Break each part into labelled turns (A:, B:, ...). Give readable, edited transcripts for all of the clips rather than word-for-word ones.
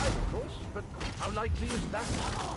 A: alive, of course, but how likely is that?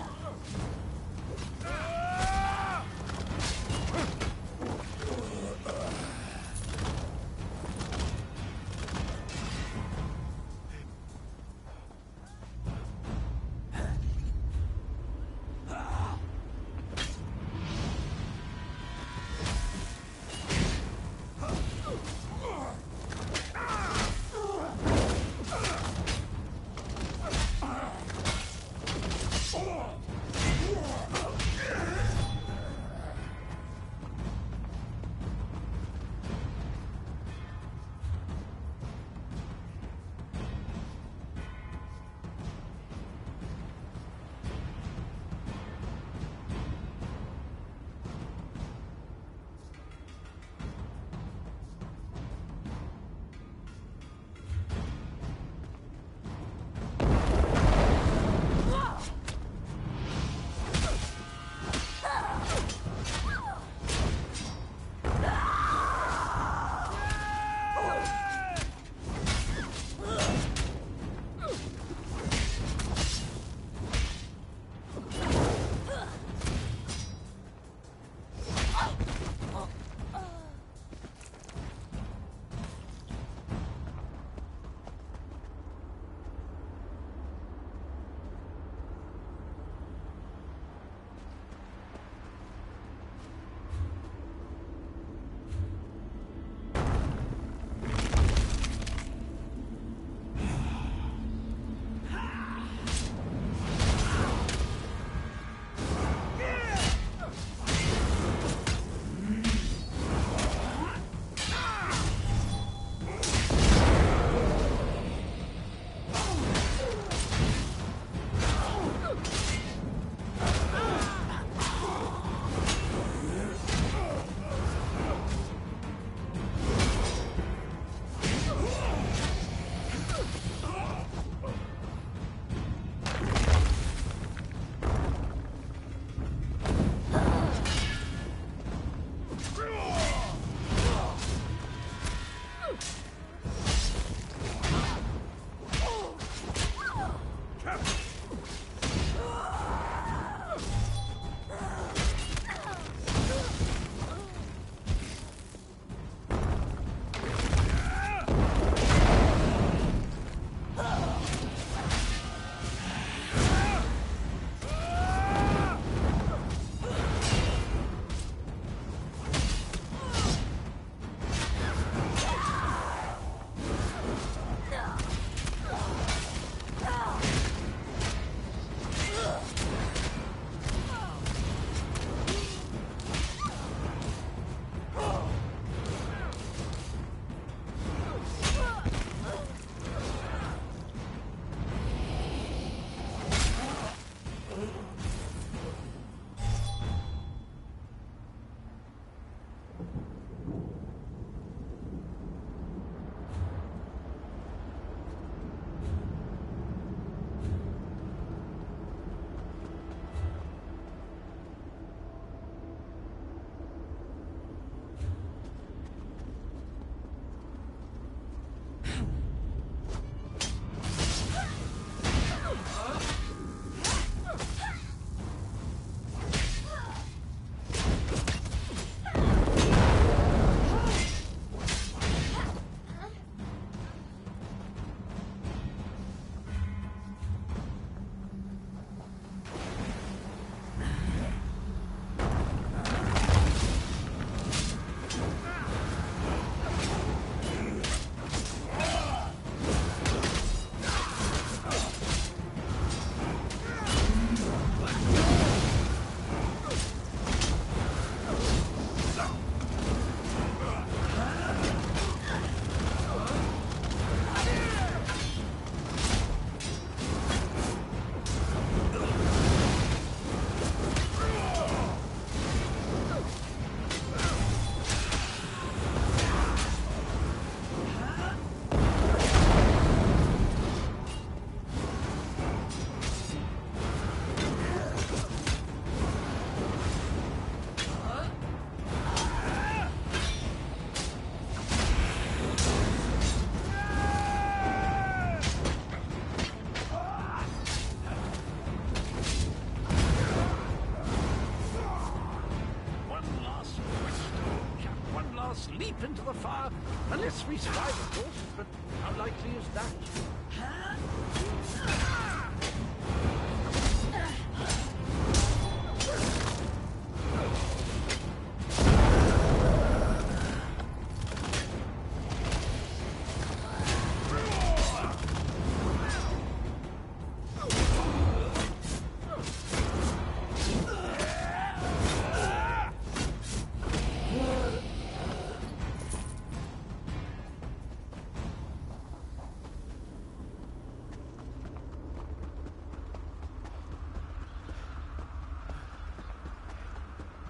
A: fire. Unless we survive, of course, but how likely is that?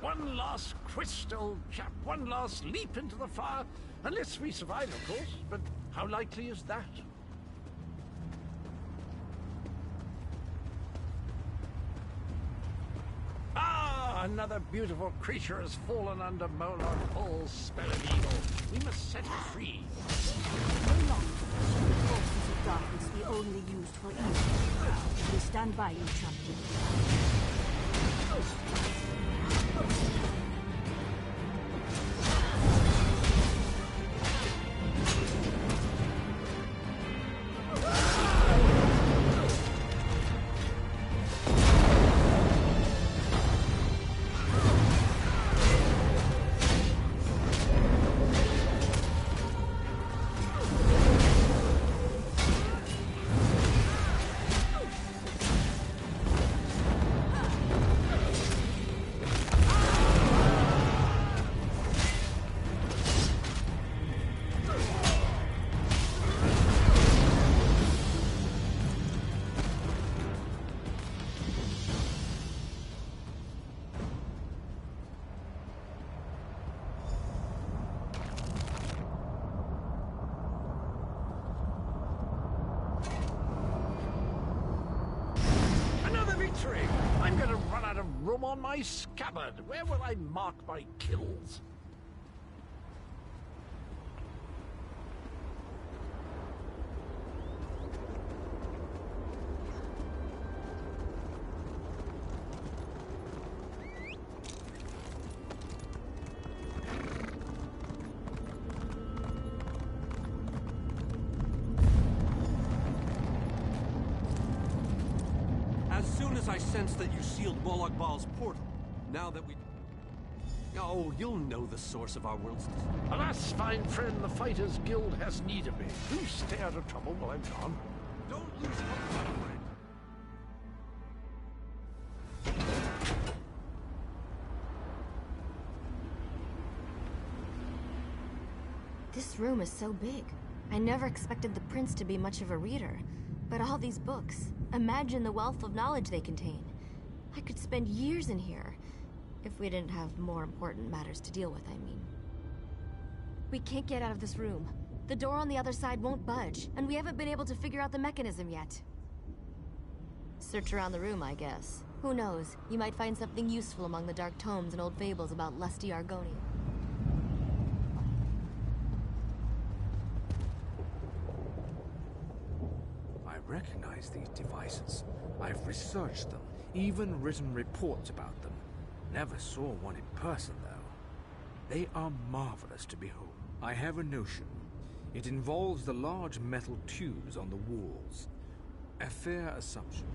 A: One last crystal, chap. One last leap into the fire. Unless we survive, of course. But how likely is that? Ah, another beautiful creature has fallen under Mordor Paul's spell of evil. We must set her free.
B: No longer. The forces of darkness we only used for evil. We stand by you, champion. I'm going to run out of room on my scabbard. Where will I mark my kills?
C: I sensed that you sealed Moloch Baal's portal. Now that we... Oh, you'll know the source of our world's...
A: Alas, fine friend, the Fighters Guild has need of me. Do stay out of trouble while I'm gone.
C: Don't lose hope, my friend.
D: This room is so big. I never expected the prince to be much of a reader. But all these books, imagine the wealth of knowledge they contain. I could spend years in here. If we didn't have more important matters to deal with, I mean. We can't get out of this room. The door on the other side won't budge, and we haven't been able to figure out the mechanism yet. Search around the room, I guess. Who knows? You might find something useful among the dark tomes and old fables about lusty Argonian.
E: I recognize these devices. I've researched them, even written reports about them. Never saw one in person, though. They are marvelous to behold. I have a notion. It involves the large metal tubes on the walls. A fair assumption.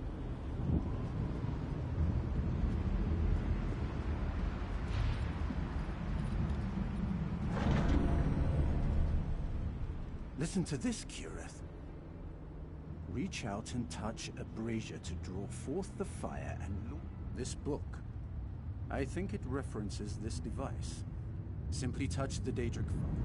F: Listen to this, Kirith. Reach out and touch a brazier to draw forth the fire and look. This book. I think it references this device. Simply touch the Daedric phone.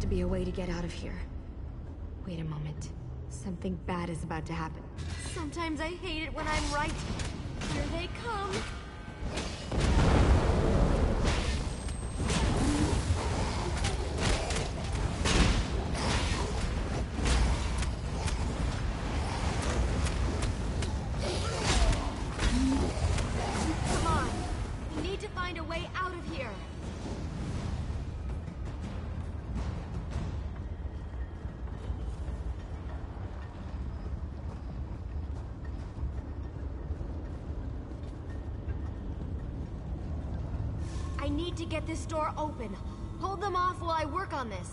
D: to be a way to get out of here. Wait a moment. Something bad is about to happen. Sometimes I hate it when I'm right. Here they come. Come on. We need to find a way out of here. I need to get this door open. Hold them off while I work on this.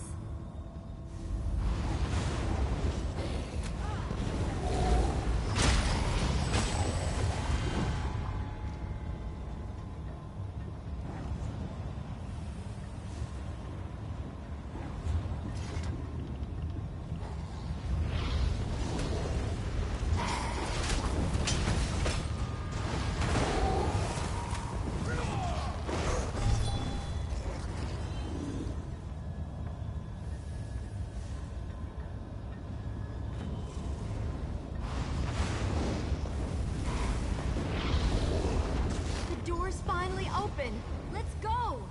D: Finally open. Let's go.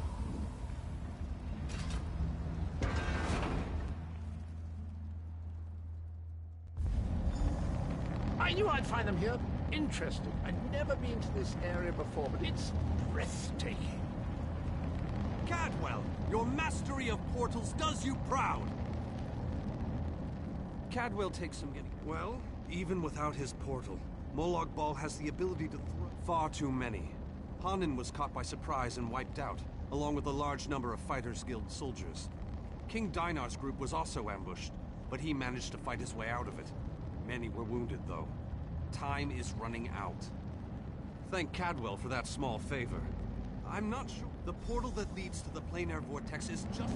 A: I knew I'd find them here. Interesting. I'd never been to this area before, but it's breathtaking.
C: Cadwell, your mastery of portals does you proud. Cadwell takes some getting. Well, even without his portal, Molag Bal has the ability to throw far too many. Hanan was caught by surprise and wiped out, along with a large number of Fighters Guild soldiers. King Dinar's group was also ambushed, but he managed to fight his way out of it. Many were wounded, though. Time is running out. Thank Cadwell for that small favor. I'm not sure. The portal that leads to the planar vortex is just...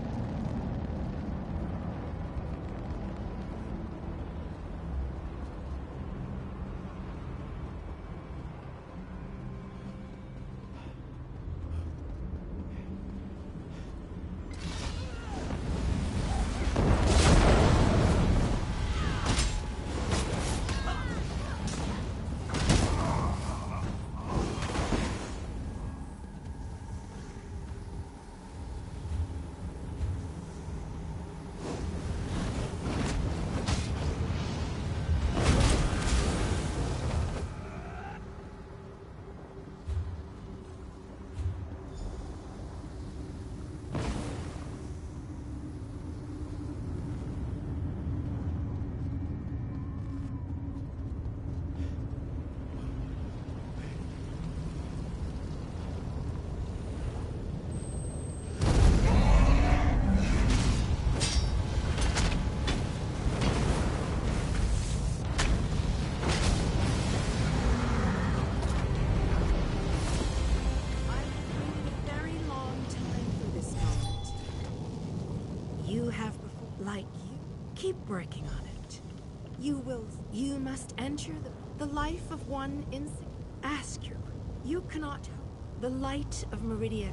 B: Keep working on it. You must enter the life of one insect. Ask your. You cannot help. The light of Meridia.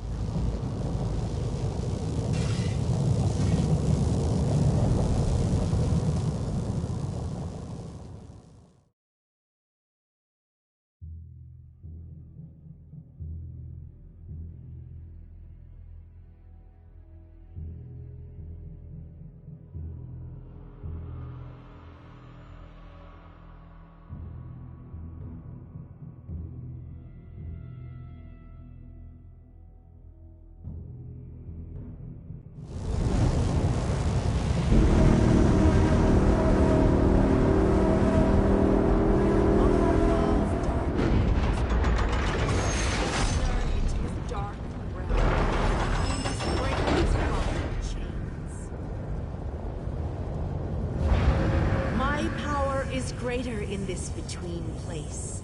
B: Greater in this between place.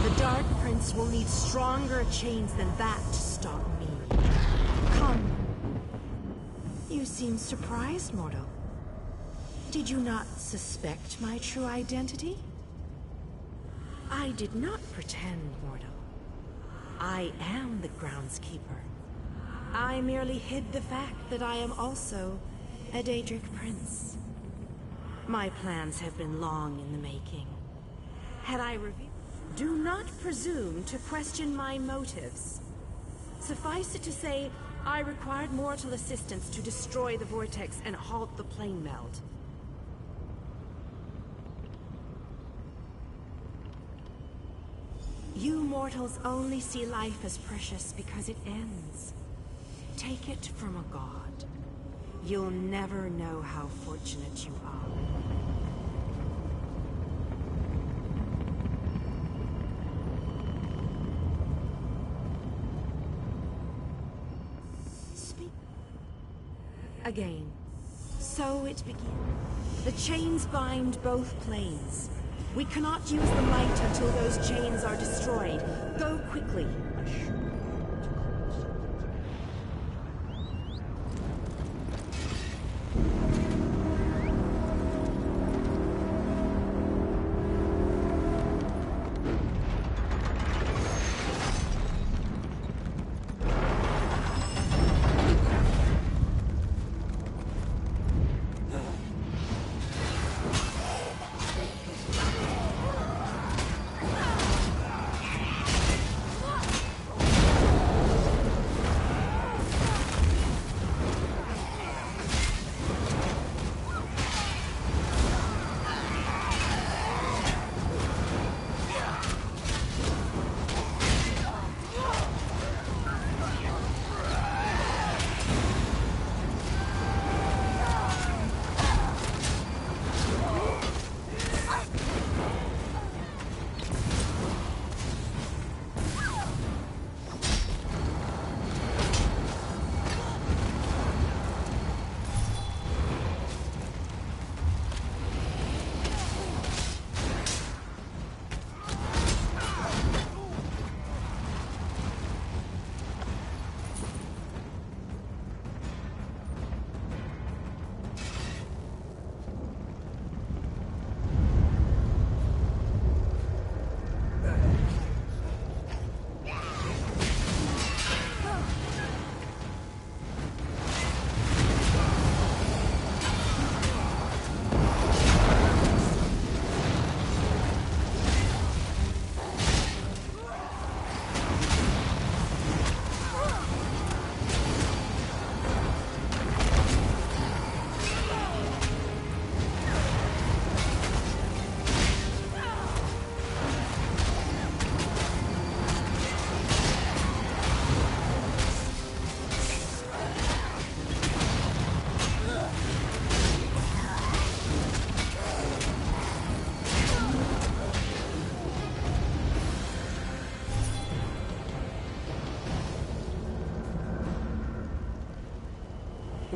B: The Dark Prince will need stronger chains than that to stop me. Come. You seem surprised, Mordor. Did you not suspect my true identity? I did not pretend, mortal. I am the groundskeeper. I merely hid the fact that I am also a Daedric prince. My plans have been long in the making. Had I revealed... Do not presume to question my motives. Suffice it to say, I required mortal assistance to destroy the vortex and halt the plane melt. You mortals only see life as precious because it ends. Take it from a god. You'll never know how fortunate you are. Speak. Again. So it begins. The chains bind both planes. We cannot use the light until those chains are destroyed. Go quickly.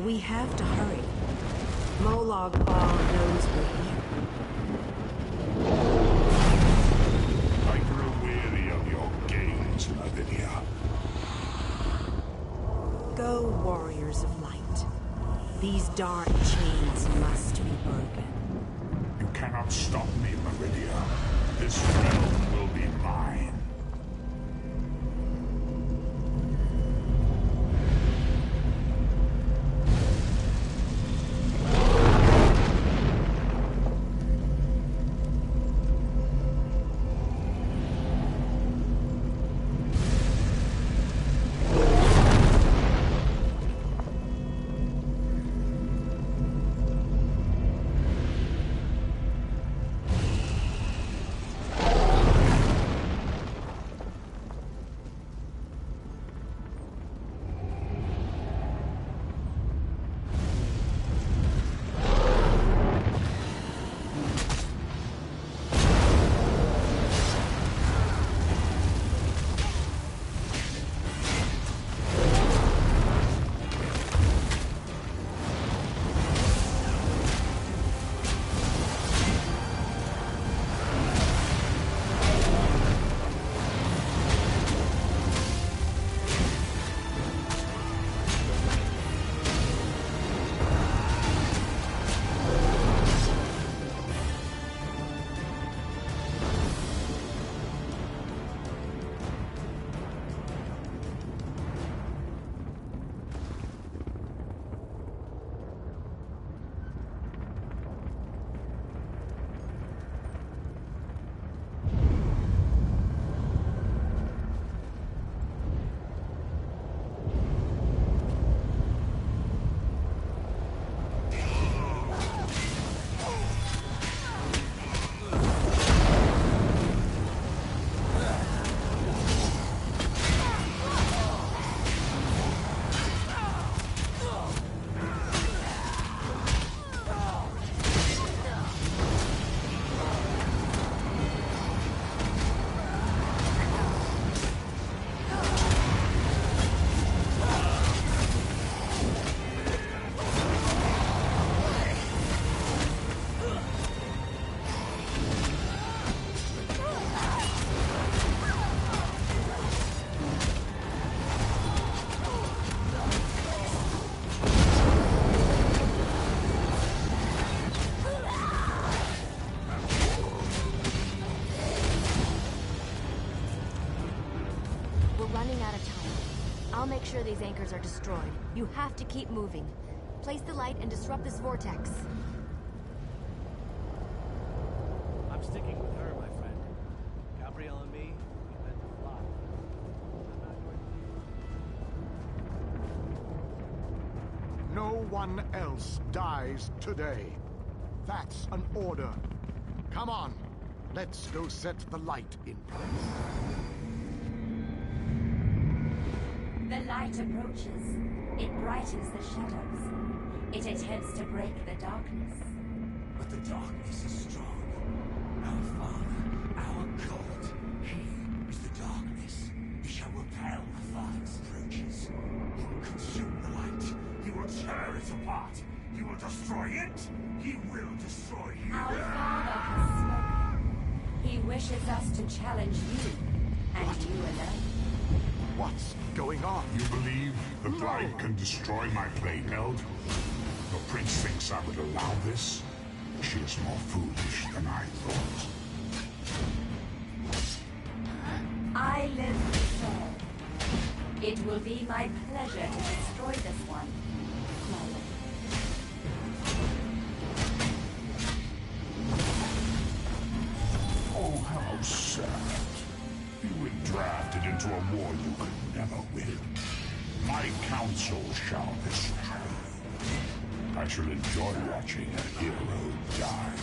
B: We have to hurry. Molag Bal knows we're here.
G: I grow weary of your games, Lavinia.
B: Go, warriors of light. These dark chains must be broken.
G: You cannot stop me, Meridia. This realm will be mine.
D: running out of time. I'll make sure these anchors are destroyed. You have to keep moving. Place the light and disrupt this vortex.
H: I'm sticking with her, my friend. Gabrielle and me, we meant to fly.
I: No one else dies today. That's an order. Come on, let's go set the light in place.
J: The light approaches. It brightens the shadows. It attempts to break the darkness.
K: But the darkness is strong. Our Father, our God, He is the darkness. He shall repel the Father's approaches. He will consume the light. He will tear it apart. He will destroy it. He will destroy you.
J: Our Father has spoken. He wishes us to challenge you, and you alone.
I: What's going on?
G: You believe the light can destroy my blade held? The prince thinks I would allow this? She is more foolish than I thought.
J: I live to serve. It will be my pleasure to destroy this one, my lord.
G: Oh, how sad. You were drafted into a war you could never win. My counsel shall destroy you. I shall enjoy watching a hero die.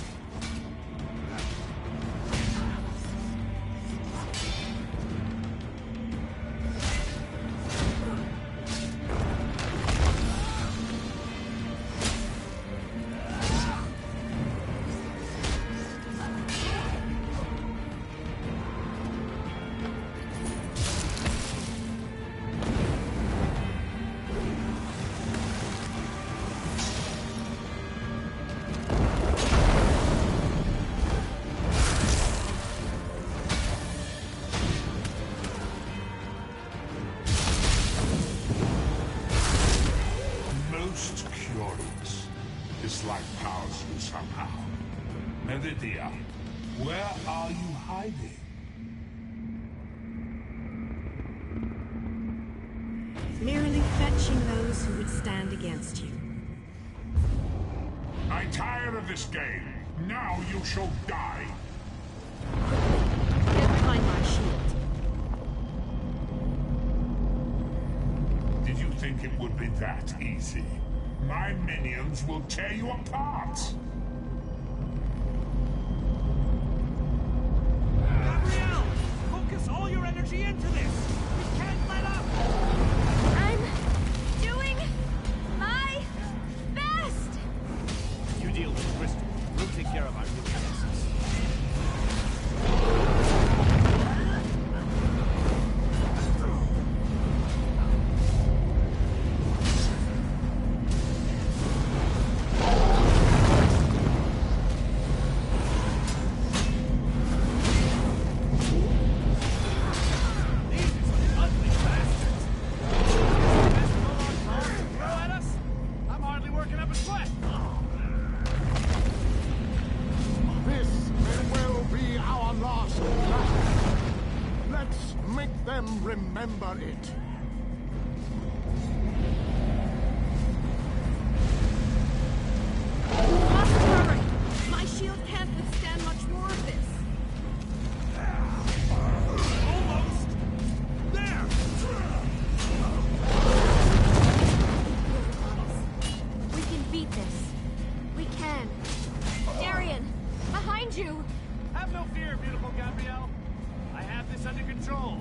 G: Meridia, where are you hiding?
B: Merely fetching those who would stand against you.
G: I'm tired of this game. Now you shall die.
B: Get behind my shield.
G: Did you think it would be that easy? My minions will tear you apart.
H: Gabrielle! Focus all your energy into this! We can't let up!
D: I'm doing my best!
H: You deal with Crystal. We'll take care of our new nemesis.
I: Remember it.
B: Must hurry! My shield can't withstand much more of this.
H: Almost! There!
D: We can beat this. We can. Darian, behind you!
H: Have no fear, beautiful Gabrielle. I have this under control.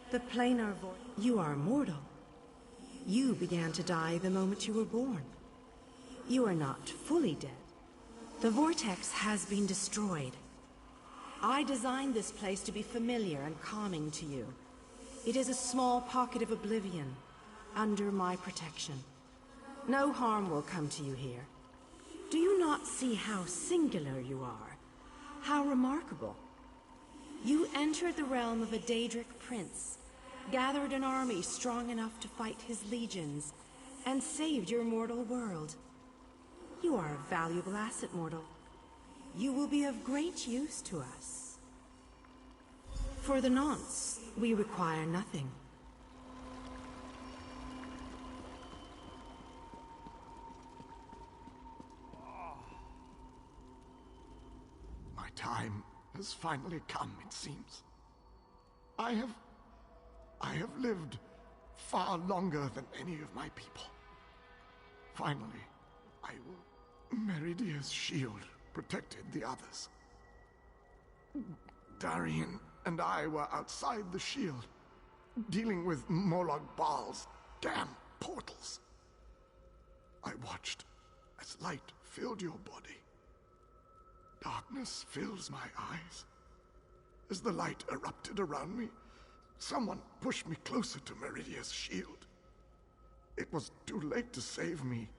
B: The planar void. You are mortal. You began to die the moment you were born. You are not fully dead. The vortex has been destroyed. I designed this place to be familiar and calming to you. It is a small pocket of oblivion, under my protection. No harm will come to you here. Do you not see how singular you are? How remarkable? You entered the realm of a Daedric prince, gathered an army strong enough to fight his legions, and saved your mortal world. You are a valuable asset, mortal. You will be of great use to us. For the nonce, we require nothing.
I: My time has finally come, it seems. I have lived far longer than any of my people. Finally, I will... Meridia's shield protected the others. Darian and I were outside the shield, dealing with Moloch Baal's damn portals. I watched as light filled your body. Darkness fills my eyes. As the light erupted around me, someone pushed me closer to Meridia's shield. It was too late to save me,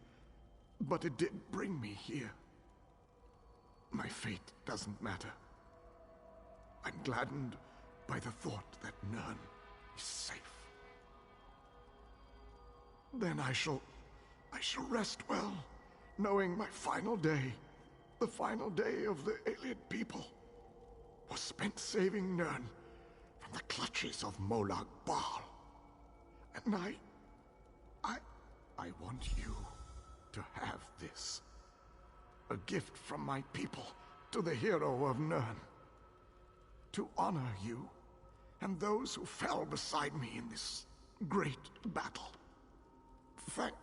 I: but it did bring me here. My fate doesn't matter. I'm gladdened by the thought that Nirn is safe. Then I shall rest well, knowing my final day, the final day of the Ayleid people, was spent saving Nirn from the clutches of Moloch Baal. And I want you to have this. A gift from my people to the hero of Nirn. To honor you and those who fell beside me in this great battle. Thank...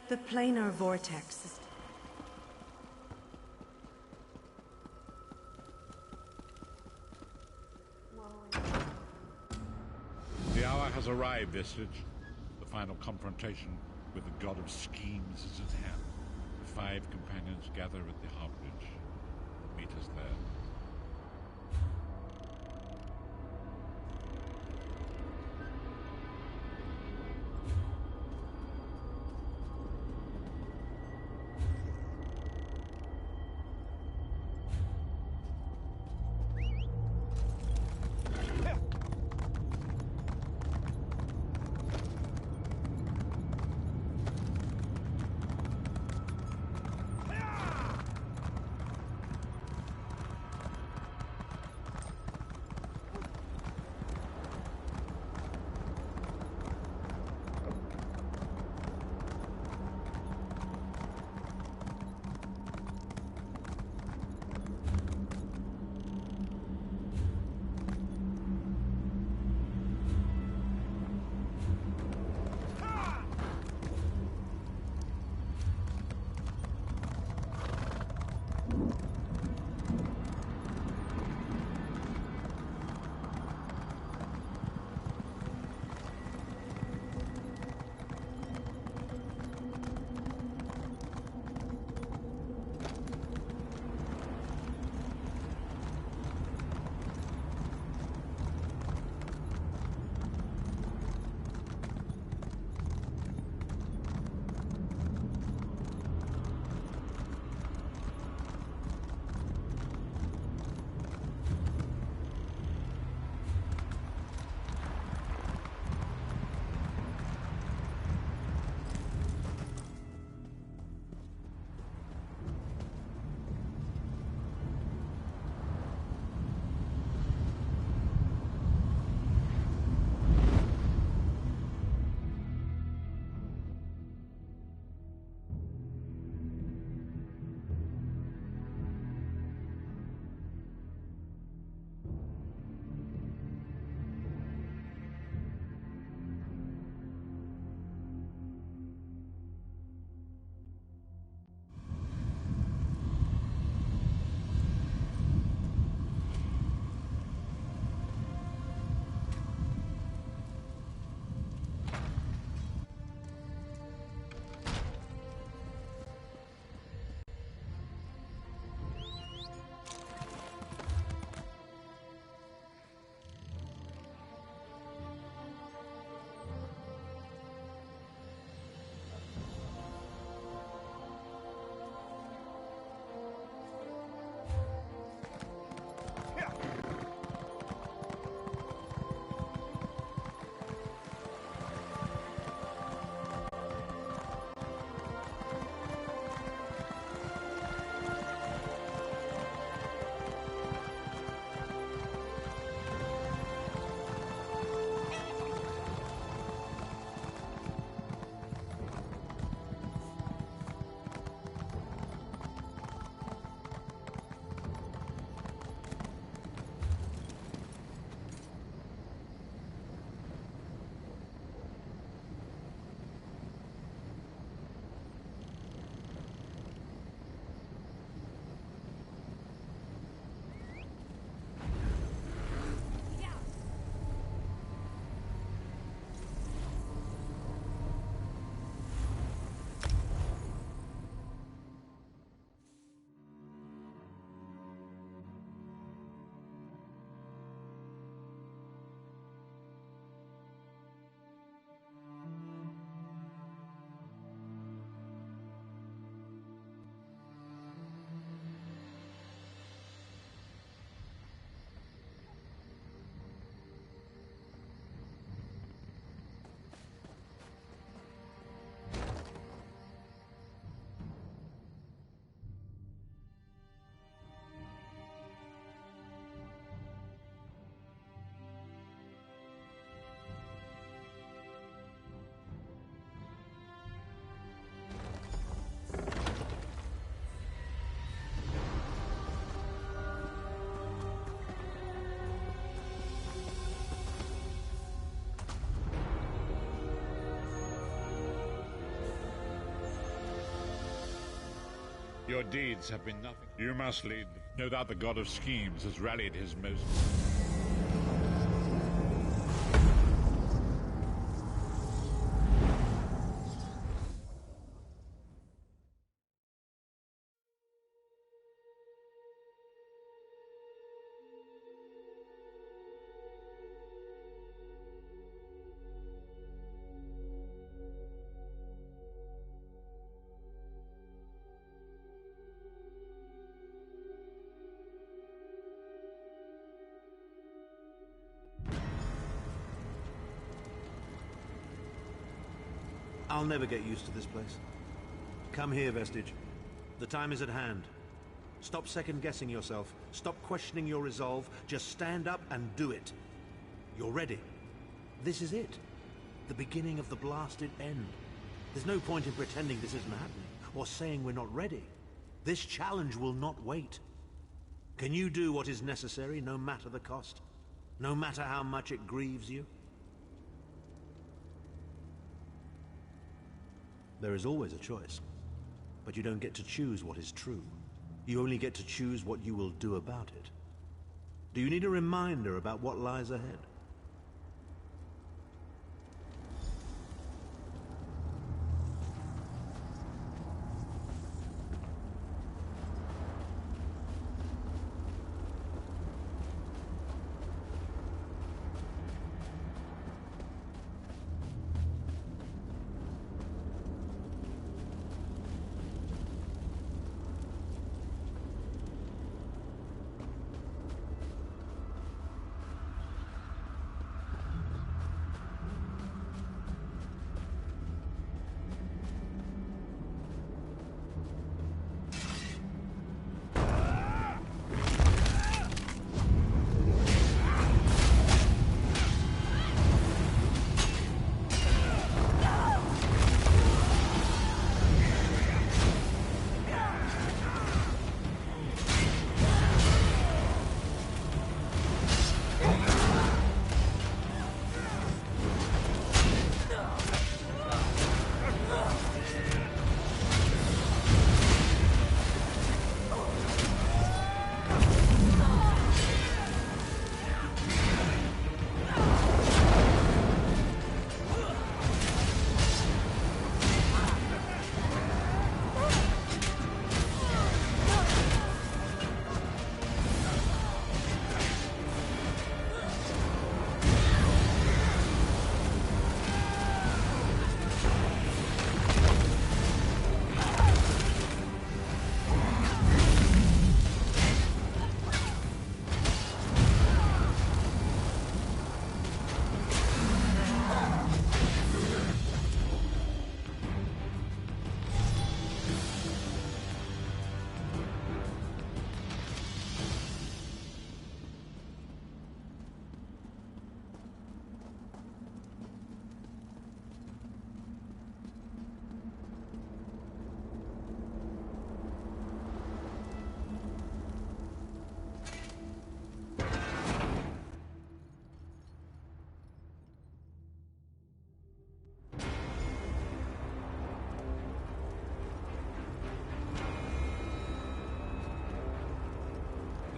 B: The planar vortex is...
L: The hour has arrived, Visage. The final confrontation with the god of schemes is at hand. The 5 companions gather at the harborage. Meet us there. Your deeds have been nothing. You must lead. No doubt the god of schemes has rallied his most...
M: I'll never get used to this place. Come here, Vestige. The time is at hand. Stop second-guessing yourself. Stop questioning your resolve. Just stand up and do it. You're ready. This is it. The beginning of the blasted end. There's no point in pretending this isn't happening, or saying we're not ready. This challenge will not wait. Can you do what is necessary, no matter the cost? No matter how much it grieves you? There is always a choice, but you don't get to choose what is true. You only get to choose what you will do about it. Do you need a reminder about what lies ahead?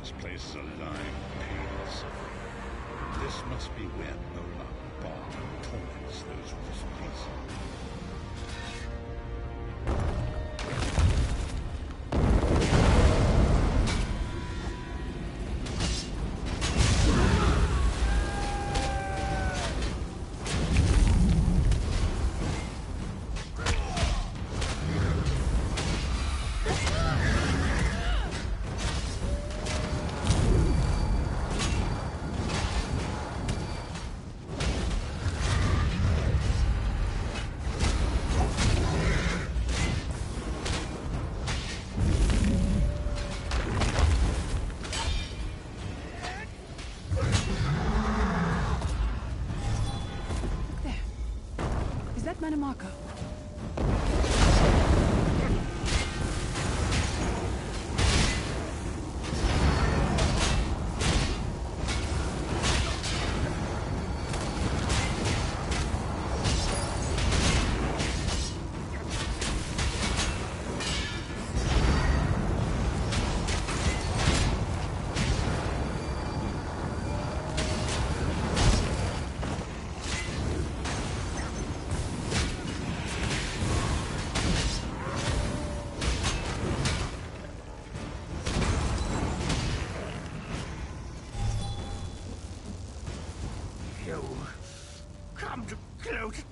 L: This place is alive with pain and suffering. This must be where Mordor torments those with his peace.
B: Marco.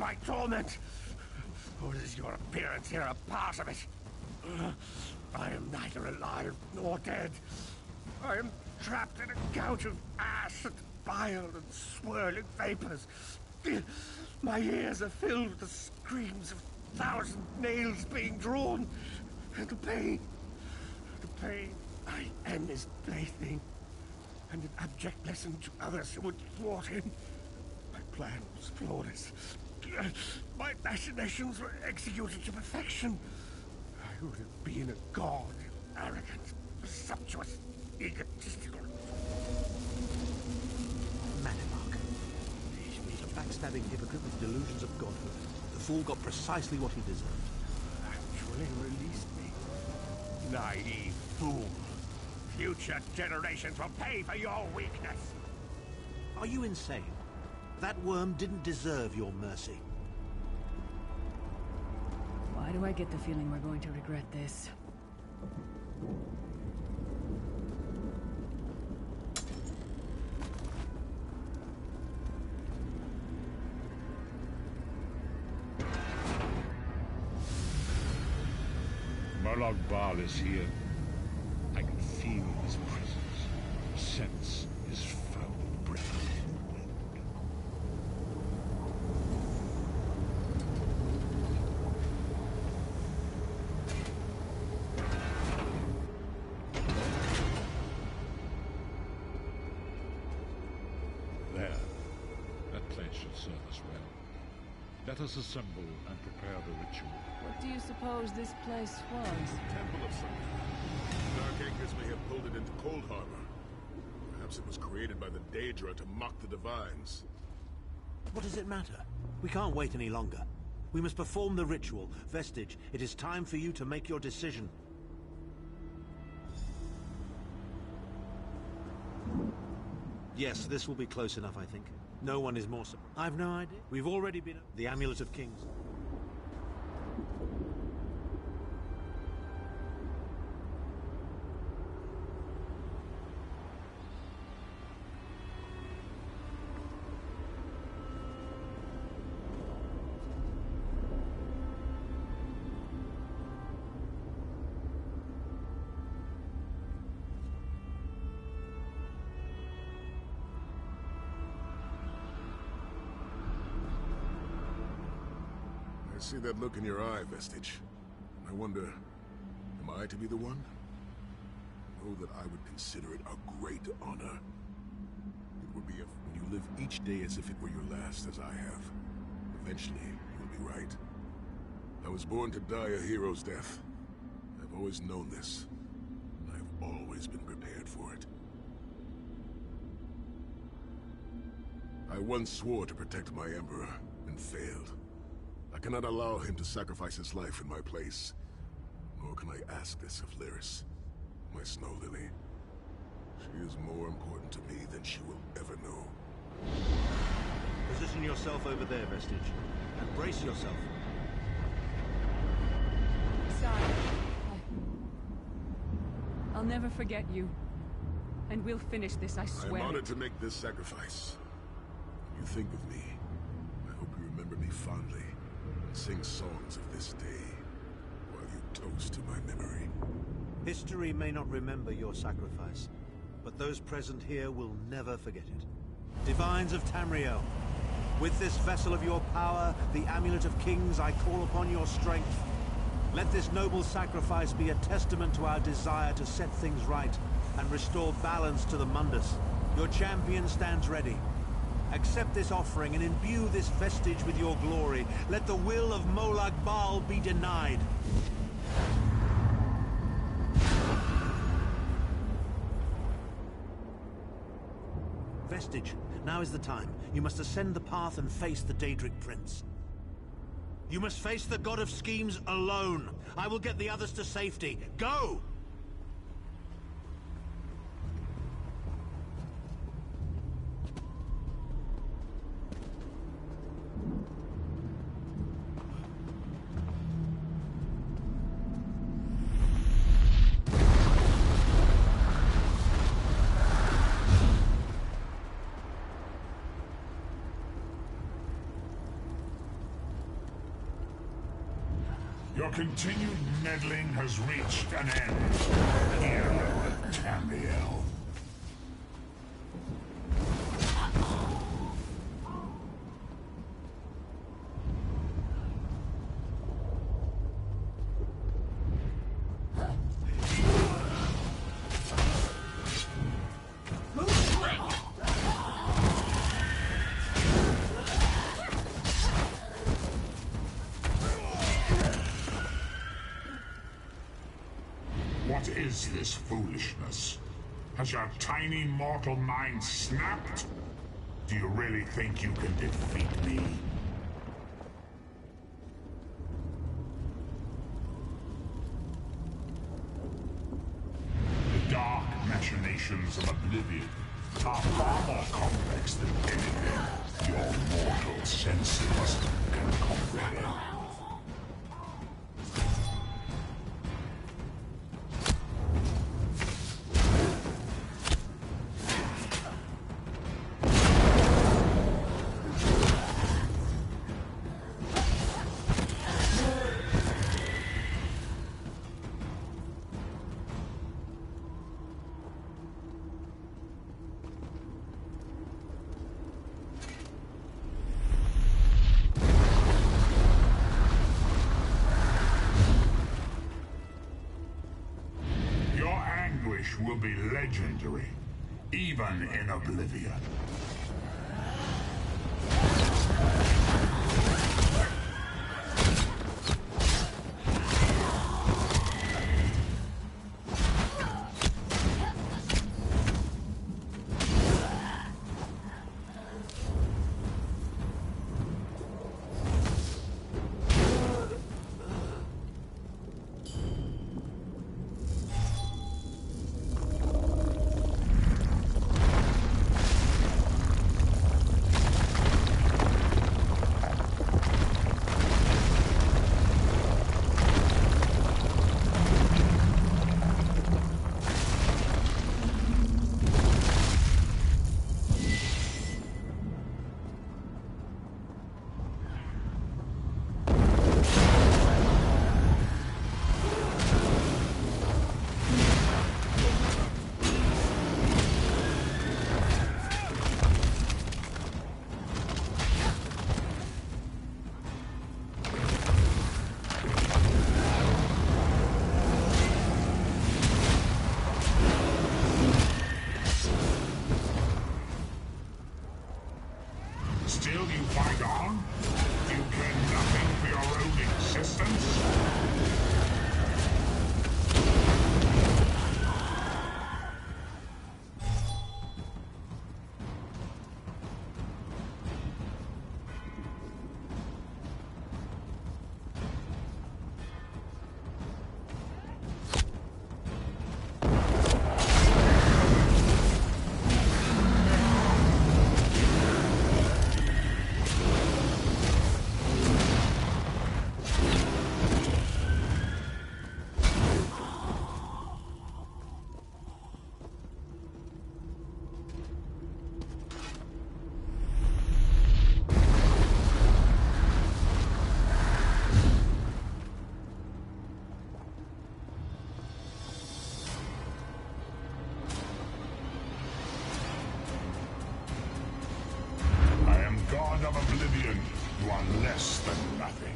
A: my torment? Or is your appearance here a part of it? I am neither alive nor dead. I am trapped in a gouge of ash and bile and swirling vapors. My ears are filled with the screams of 1,000 nails being drawn. And the pain I am his plaything, and an abject lesson to others who would thwart him. My plan was flawless. My machinations were executed to perfection. I would have been a god, arrogant, presumptuous, egotistical.
M: Manimark. He's a backstabbing hypocrite with delusions of godhood. The fool got precisely what he deserved.
A: Actually released me. Naive fool. Future generations will pay for your weakness.
M: Are you insane? That worm didn't deserve your mercy.
N: Why do I get the feeling we're going to regret this?
L: Mordor Bal is here. I can feel his presence, sense his foul breath. There. That place should serve us well. Let us assemble and prepare the ritual.
N: What do you suppose this place was?
O: Temple of some kind. Dark Acres may have pulled it into Cold Harbor. Perhaps it was created by the Daedra to mock the Divines.
M: What does it matter? We can't wait any longer. We must perform the ritual. Vestige, it is time for you to make your decision. Yes, this will be close enough, I think. No one is more so. I've no idea. We've already been... The Amulet of Kings.
O: I see that look in your eye, Vestige. I wonder, am I to be the one? Know that I would consider it a great honor. It would be if you live each day as if it were your last, as I have. Eventually, you'll be right. I was born to die a hero's death. I've always known this, and I've always been prepared for it. I once swore to protect my Emperor, and failed. I cannot allow him to sacrifice his life in my place. Nor can I ask this of Lyris, my snow lily. She is more important to me than she will ever know.
M: Position yourself over there, Vestige. And brace yourself.
N: Sorry. I'll never forget you. And we'll finish this, I swear.
O: I'm honored to make this sacrifice. When you think of me, I hope you remember me fondly. And sing songs of this day, while you toast to my memory.
M: History may not remember your sacrifice, but those present here will never forget it. Divines of Tamriel, with this vessel of your power, the Amulet of Kings, I call upon your strength. Let this noble sacrifice be a testament to our desire to set things right and restore balance to the Mundus. Your champion stands ready. Accept this offering and imbue this vestige with your glory. Let the will of Molag Bal be denied. Vestige, now is the time. You must ascend the path and face the Daedric Prince. You must face the God of Schemes alone. I will get the others to safety. Go!
G: Your continued meddling has reached an end, hero of Tamriel. What is this foolishness? Has your tiny mortal mind snapped? Do you really think you can defeat me? The dark machinations of Oblivion are far more complex than anything your mortal senses can comprehend. Will be legendary, even in Oblivion. Still you fight on? You care nothing for your own existence? God of Oblivion, you are less than nothing.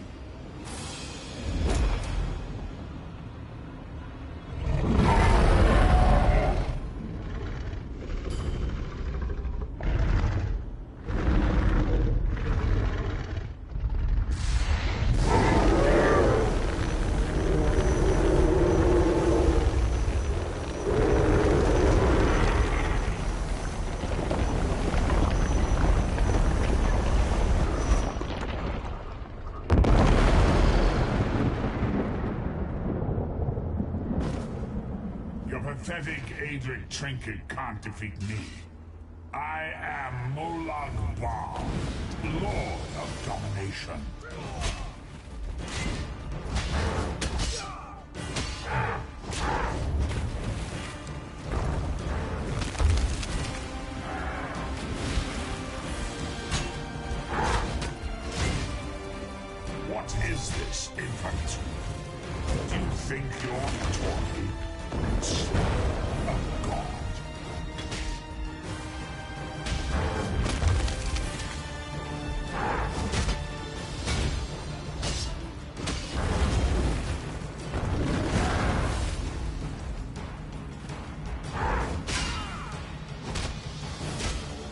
G: Pathetic Adric trinket can't defeat me. I am Molag Bal, Lord of Domination. What is this, infant? Do you think you're toy? It's a god.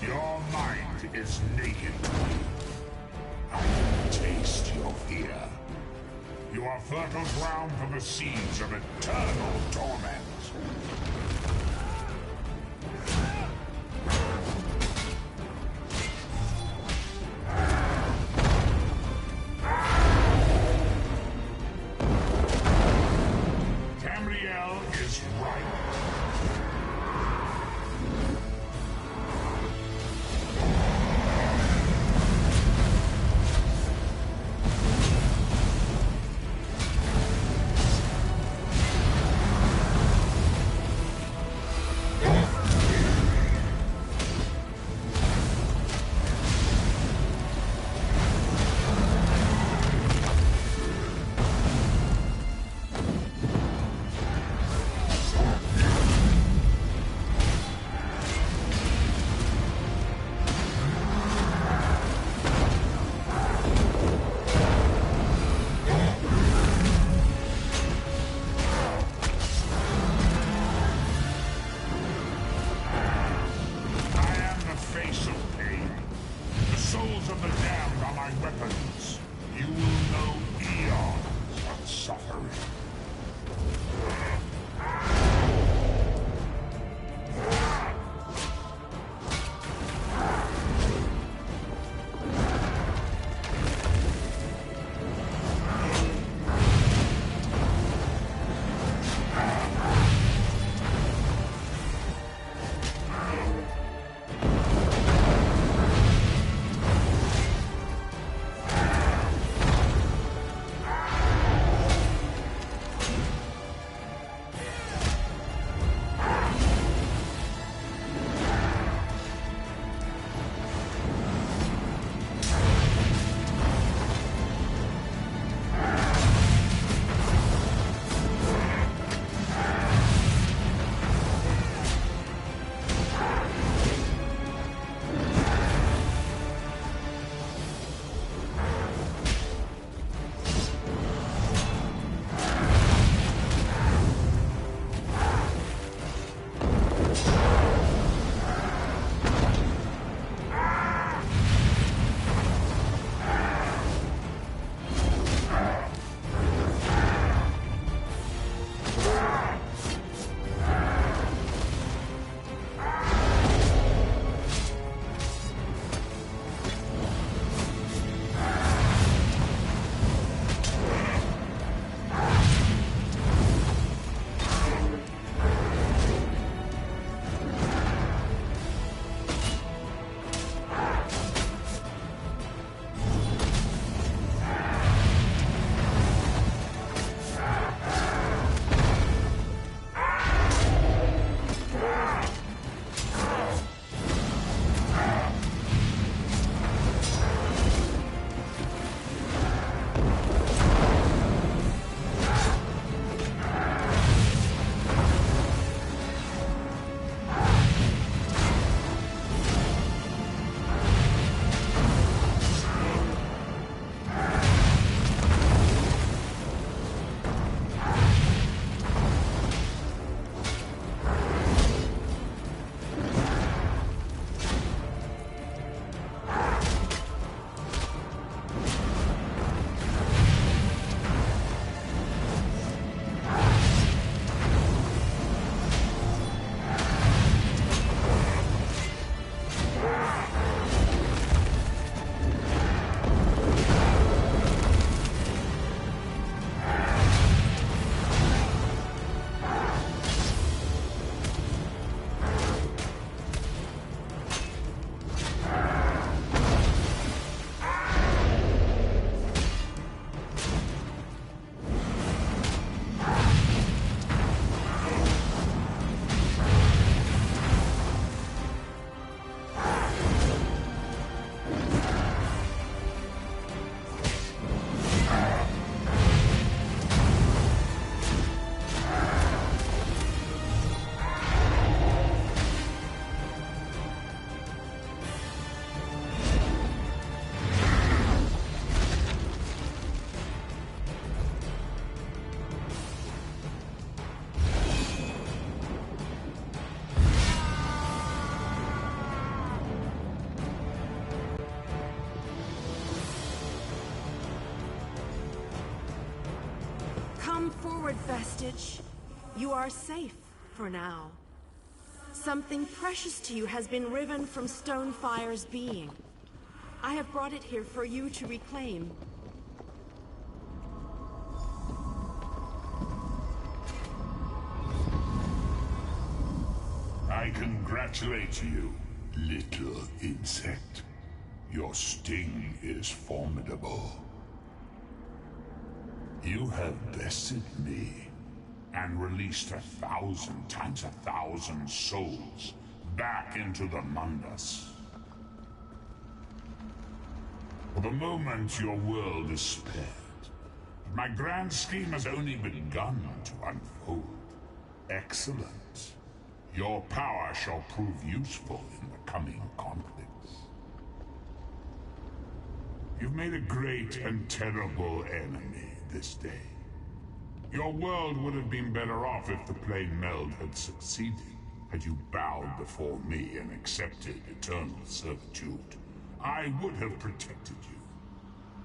G: Your mind is naked. I can taste your fear. You are fertile ground for the seeds of eternal torment. Tamriel is right.
B: Come forward, Vestige. You are safe for now. Something precious to you has been riven from Stonefire's being. I have brought it here for you to reclaim.
G: I congratulate you, little insect. Your sting is formidable. You have bested me and released 1,000 times 1,000 souls back into the Mundus. For the moment, your world is spared. But my grand scheme has only begun to unfold. Excellent. Your power shall prove useful in the coming conflicts. You've made a great and terrible enemy this day. Your world would have been better off if the plane meld had succeeded, had you bowed before me and accepted eternal servitude. I would have protected you.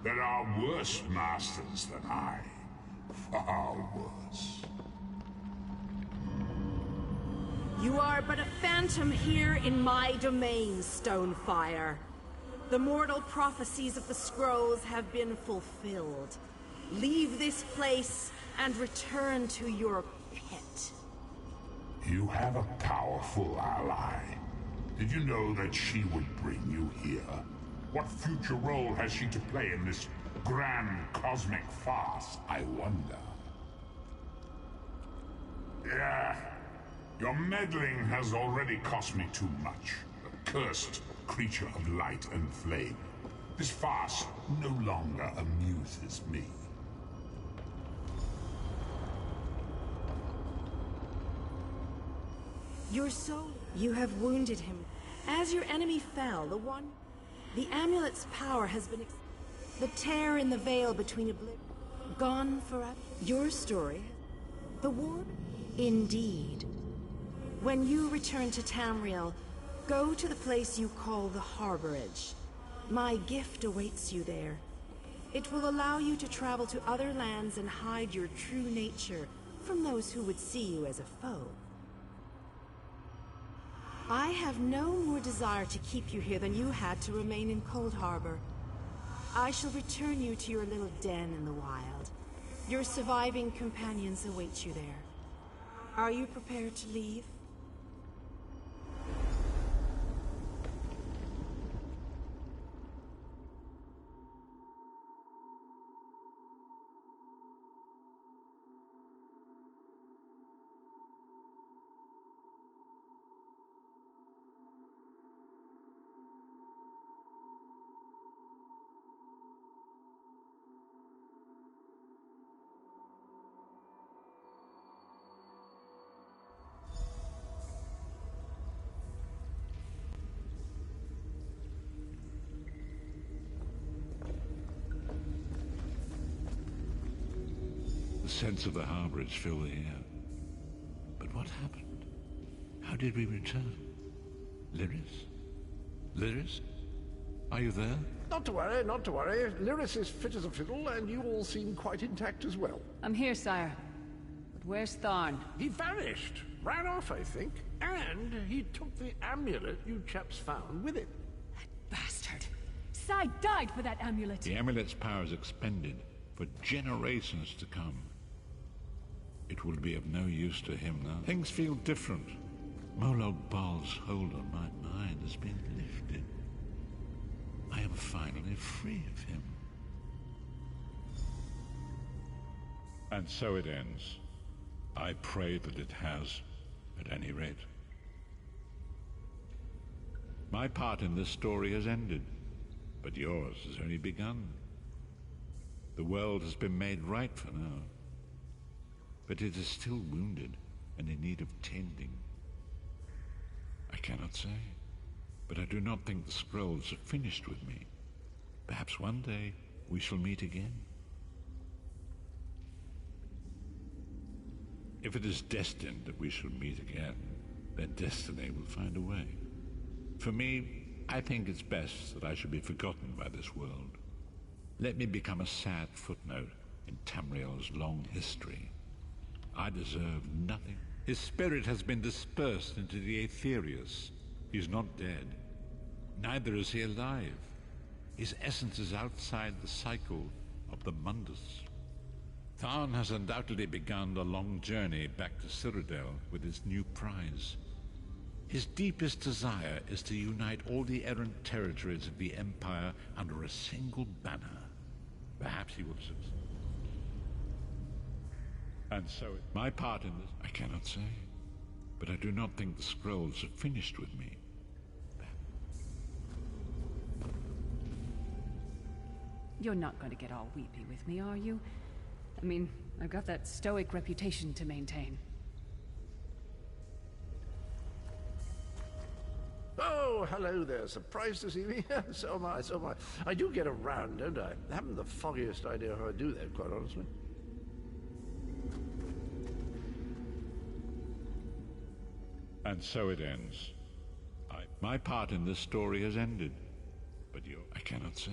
G: There are worse masters than I. Far worse.
B: You are but a phantom here in my domain, Stonefire. The mortal prophecies of the scrolls have been fulfilled. Leave this place and return to your pit.
G: You have a powerful ally. Did you know that she would bring you here? What future role has she to play in this grand cosmic farce, I wonder? Yeah, your meddling has already cost me too much. A cursed creature of light and flame. This farce no longer amuses me.
B: Your soul, you have wounded him. As your enemy fell, the amulet's power has been the tear in the veil between oblivion, gone forever. Your story, the war, indeed. When you return to Tamriel, go to the place you call the Harborage. My gift awaits you there. It will allow you to travel to other lands and hide your true nature from those who would see you as a foe. I have no more desire to keep you here than you had to remain in Cold Harbor. I shall return you to your little den in the wild. Your surviving companions await you there. Are you prepared to leave?
L: The sense of the harborage filled the air. But what happened? How did we return? Lyris? Lyris? Are you there?
P: Not to worry, not to worry. Lyris is fit as a fiddle, and you all seem quite intact as well.
N: I'm here, sire. But where's Tharn?
P: He vanished. Ran off, I think. And he took the amulet you chaps found with him.
N: Bastard! Sai died for that amulet!
L: The amulet's power is expended for generations to come. It will be of no use to him now. Things feel different. Molag Bal's hold on my mind has been lifted. I am finally free of him. And so it ends. I pray that it has, at any rate. My part in this story has ended, but yours has only begun. The world has been made right for now, but it is still wounded and in need of tending. I cannot say, but I do not think the scrolls are finished with me. Perhaps one day we shall meet again. If it is destined that we shall meet again, then destiny will find a way. For me, I think it's best that I should be forgotten by this world. Let me become a sad footnote in Tamriel's long history. I deserve nothing. His spirit has been dispersed into the Aetherius. He's not dead. Neither is he alive. His essence is outside the cycle of the Mundus. Tharn has undoubtedly begun the long journey back to Cyrodiil with his new prize. His deepest desire is to unite all the errant territories of the Empire under a single banner. Perhaps he will succeed. And so, my part in this, I cannot say. But I do not think the scrolls are finished with me.
N: You're not going to get all weepy with me, are you? I mean, I've got that stoic reputation to maintain.
P: Oh, hello there. Surprised to see me? So am I, so am I. I do get around, don't I? I haven't the foggiest idea how I do that, quite honestly.
L: And so it ends. My part in this story has ended. But I cannot say.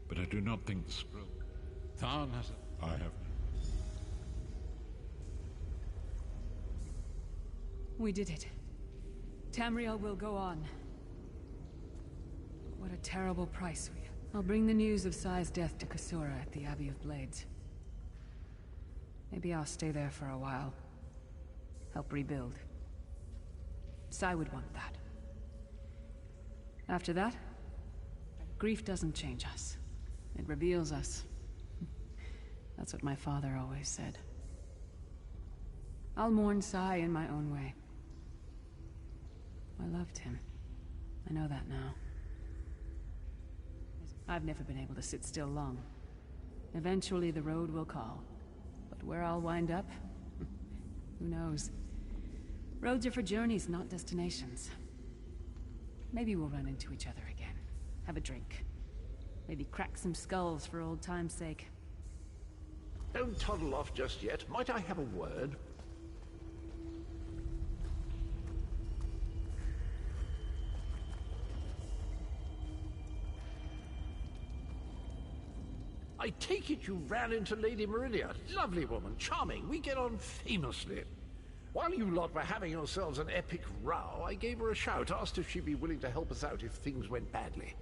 L: But I do not think the scroll. Tharn has I have.
N: We did it. Tamriel will go on. What a terrible price we... I'll bring the news of Sai's death to Kasura at the Abbey of Blades. Maybe I'll stay there for a while. Help rebuild. Sai would want that. After that, grief doesn't change us. It reveals us. That's what my father always said. I'll mourn Sai in my own way. I loved him. I know that now. I've never been able to sit still long. Eventually the road will call. But where I'll wind up? Who knows? Roads are for journeys, not destinations. Maybe we'll run into each other again. Have a drink. Maybe crack some skulls for old time's sake.
P: Don't toddle off just yet. Might I have a word? I take it you ran into Lady Meridia. Lovely woman, charming. We get on famously. While you lot were having yourselves an epic row, I gave her a shout, asked if she'd be willing to help us out if things went badly.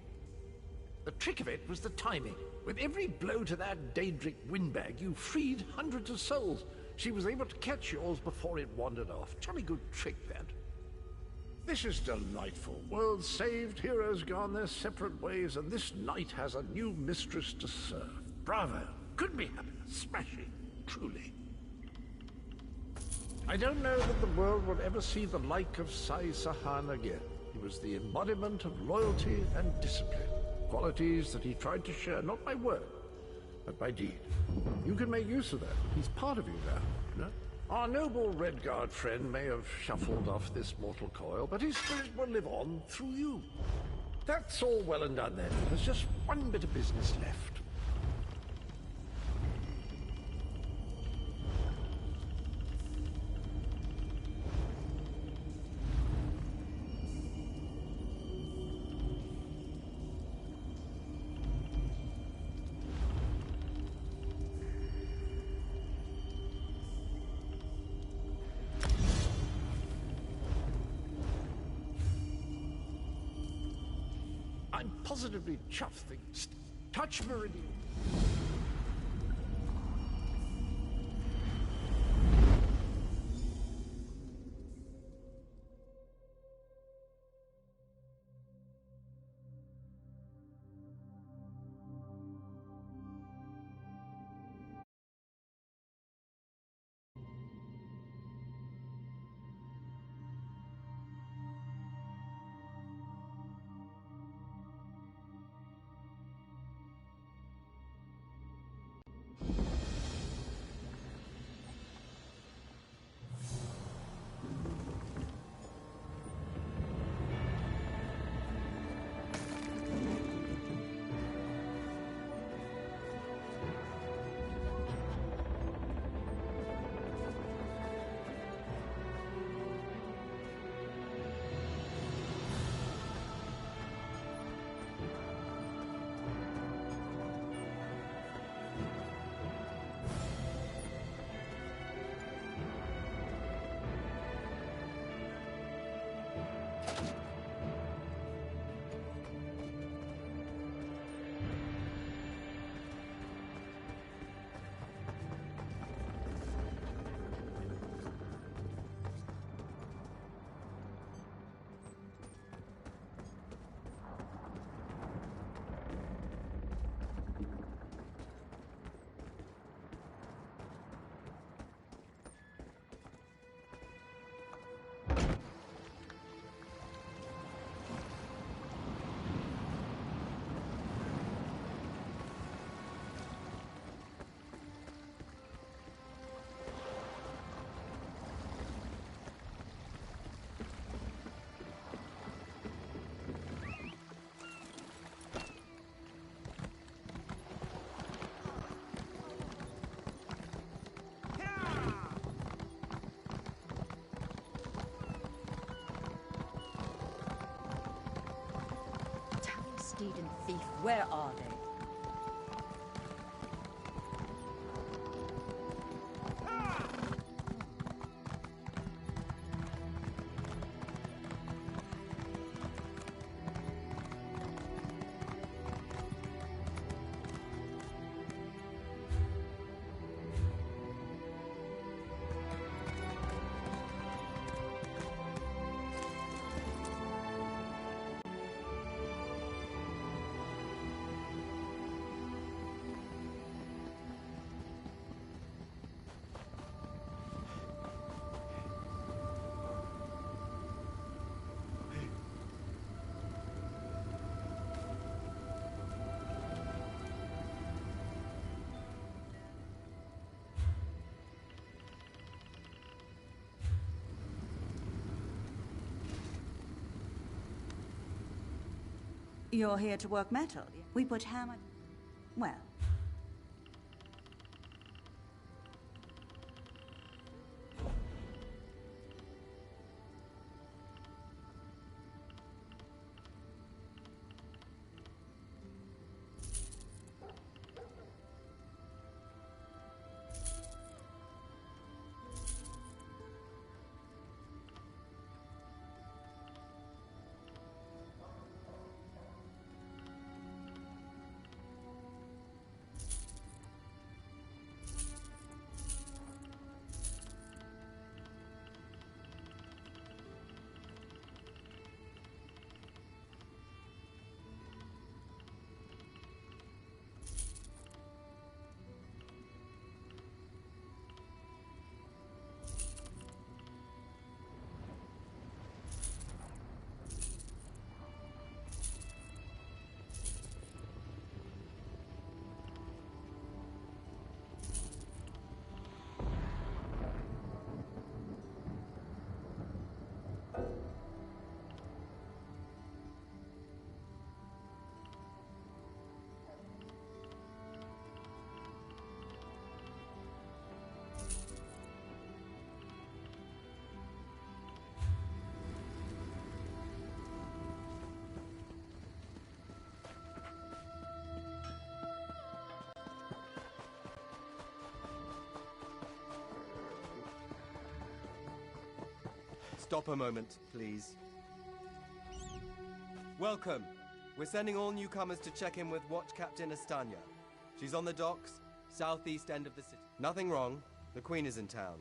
P: The trick of it was the timing. With every blow to that Daedric windbag, you freed hundreds of souls. She was able to catch yours before it wandered off. Jolly good trick, that. This is delightful. World saved, heroes gone their separate ways, and this knight has a new mistress to serve. Bravo. Couldn't be happier. Smashing. Truly. I don't know that the world will ever see the like of Sai Sahan again. He was the embodiment of loyalty and discipline. Qualities that he tried to share, not by word, but by deed. You can make use of that. He's part of you now, no? Our noble Redguard friend may have shuffled off this mortal coil, but his spirit will live on through you. That's all well and done then. There's just one bit of business left. I'm positively chuffed things. Touch Meridian.
J: thief. Where are they?
Q: You're here to work metal. We put hammer... Well...
R: Stop a moment, please. Welcome. We're sending all newcomers to check in with Watch Captain Estanya. She's on the docks, southeast end of the city. Nothing wrong. The Queen is in town.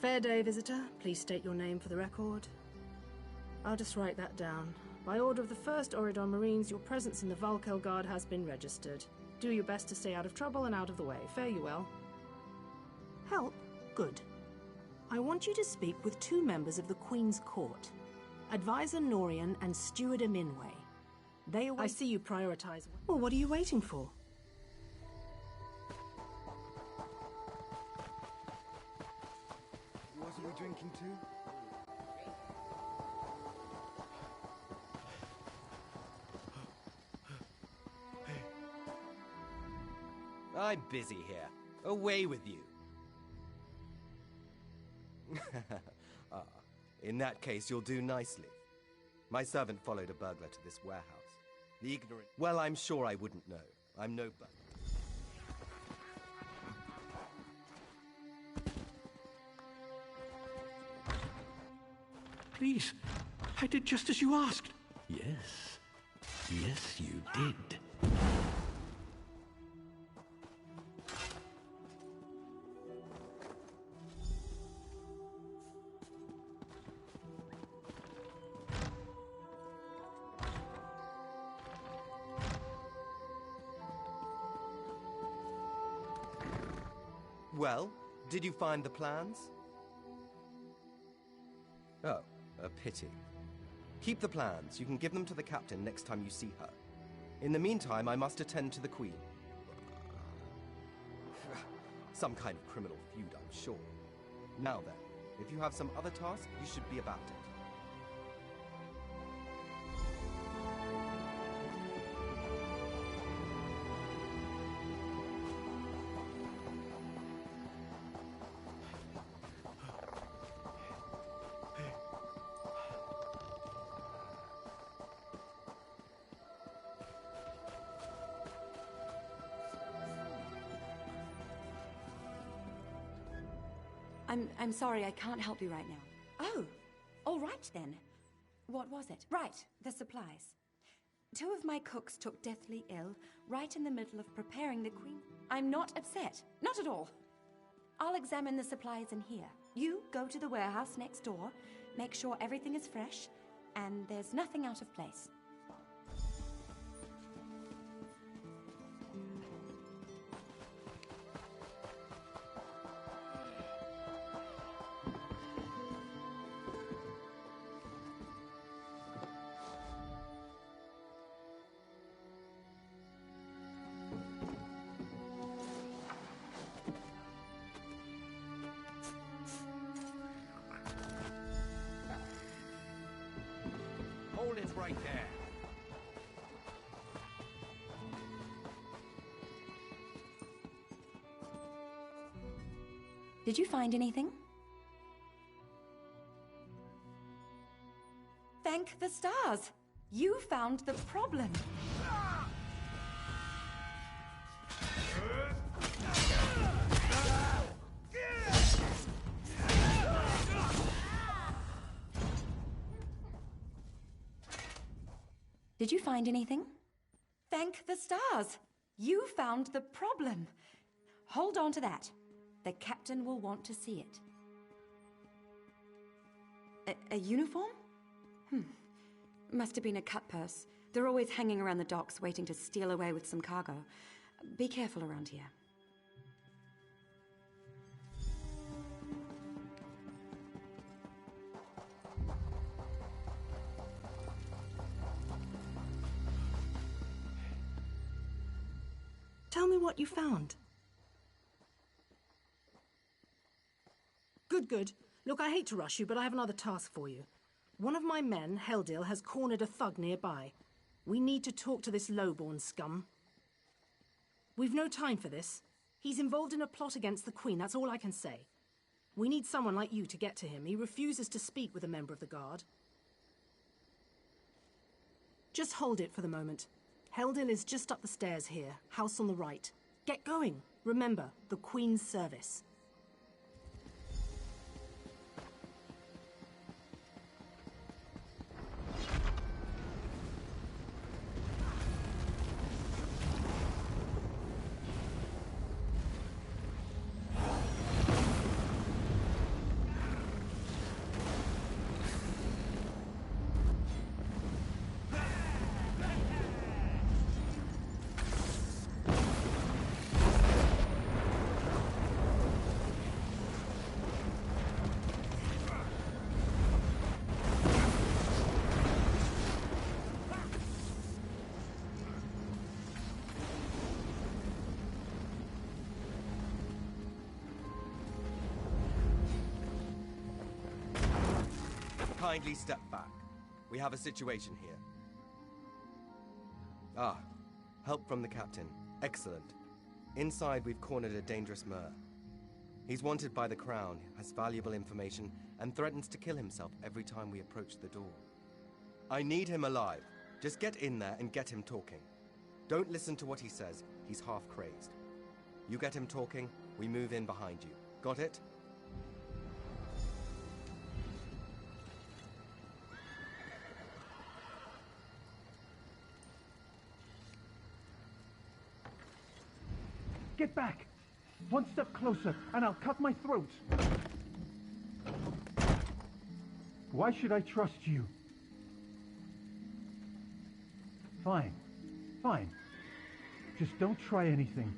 B: Fair day, visitor. Please state your name for the record. I'll just write that down. By order of the 1st Oridon Marines, your presence in the Valkel Guard has been registered. Do your best to stay out of trouble and out of the way. Fare you well. Help? Good. I want you to speak with 2 members of the Queen's Court. Advisor Norian and Steward Aminway. They await... I see you prioritize... Well, what are you waiting for?
R: Wasn't we drinking too? I'm busy here. Away with you. In that case, you'll do nicely. My servant followed a burglar to this warehouse. The ignorant... Well, I'm sure I wouldn't know. I'm no burglar.
P: Please, I did just as you asked.
S: Yes. Yes, you did.
R: Well, did you find the plans? Oh, a pity. Keep the plans. You can give them to the captain next time you see her. In the meantime, I must attend to the Queen. Some kind of criminal feud, I'm sure. Now then, if you have some other task, you should be about it.
J: I'm sorry, I can't help you right now. Oh, all right then. What was it? Right, the supplies. 2 of my cooks took deathly ill right in the middle of preparing the Queen. I'm not upset, not at all. I'll examine the supplies in here. You go to the warehouse next door, make sure everything is fresh, and there's nothing out of place.
E: Hold it right there.
J: Did you find anything? Thank the stars! You found the problem! Did you find anything? Thank the stars! You found the problem! Hold on to that. The captain will want to see it. A uniform? Must have been a cut purse. They're always hanging around the docks waiting to steal away with some cargo. Be careful around here.
B: Tell me what you found. Good. Look, I hate to rush you, but I have another task for you. One of my men, Heldil, has cornered a thug nearby. We need to talk to this lowborn scum. We've no time for this. He's involved in a plot against the Queen, that's all I can say. We need someone like you to get to him. He refuses to speak with a member of the guard. Just hold it for the moment. Heldil is just up the stairs here, house on the right. Get going. Remember, the Queen's service.
R: Kindly step back. We have a situation here. Ah, help from the captain. Excellent. Inside, we've cornered a dangerous Mer. He's wanted by the Crown, has valuable information, and threatens to kill himself every time we approach the door. I need him alive. Just get in there and get him talking. Don't listen to what he says. He's half crazed. You get him talking, we move in behind you. Got it?
T: Get back! One step closer, and I'll cut my throat! Why should I trust you? Fine. Just don't try anything.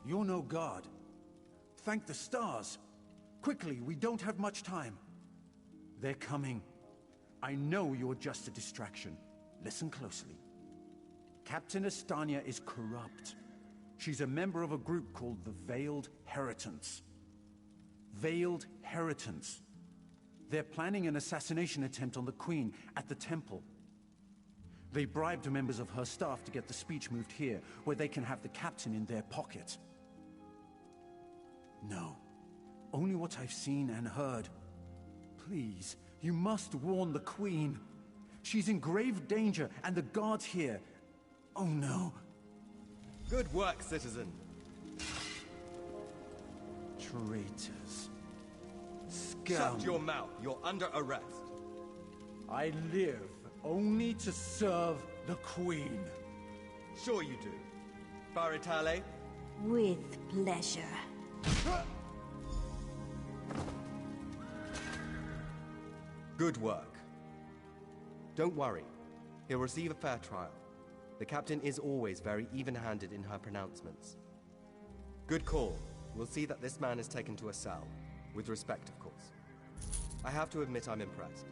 F: You're no god. Thank the stars. Quickly, we don't have much time. They're coming. I know you're just a distraction. Listen closely. Captain Estania is corrupt. She's a member of a group called the Veiled Heritants. Veiled Heritants. They're planning an assassination attempt on the Queen at the temple. They bribed members of her staff to get the speech moved here, where they can have the captain in their pocket. No. Only what I've seen and heard. Please, you must warn the Queen. She's in grave danger, and the guards here... Oh no.
R: Good work, citizen.
F: Traitors.
R: Shut your mouth. You're under arrest.
F: I live only to serve the Queen.
R: Sure you do. Baritale?
Q: With pleasure.
R: Good work. Don't worry. He'll receive a fair trial. The captain is always very even-handed in her pronouncements. Good call. We'll see that this man is taken to a cell. With respect, of course. I have to admit I'm impressed.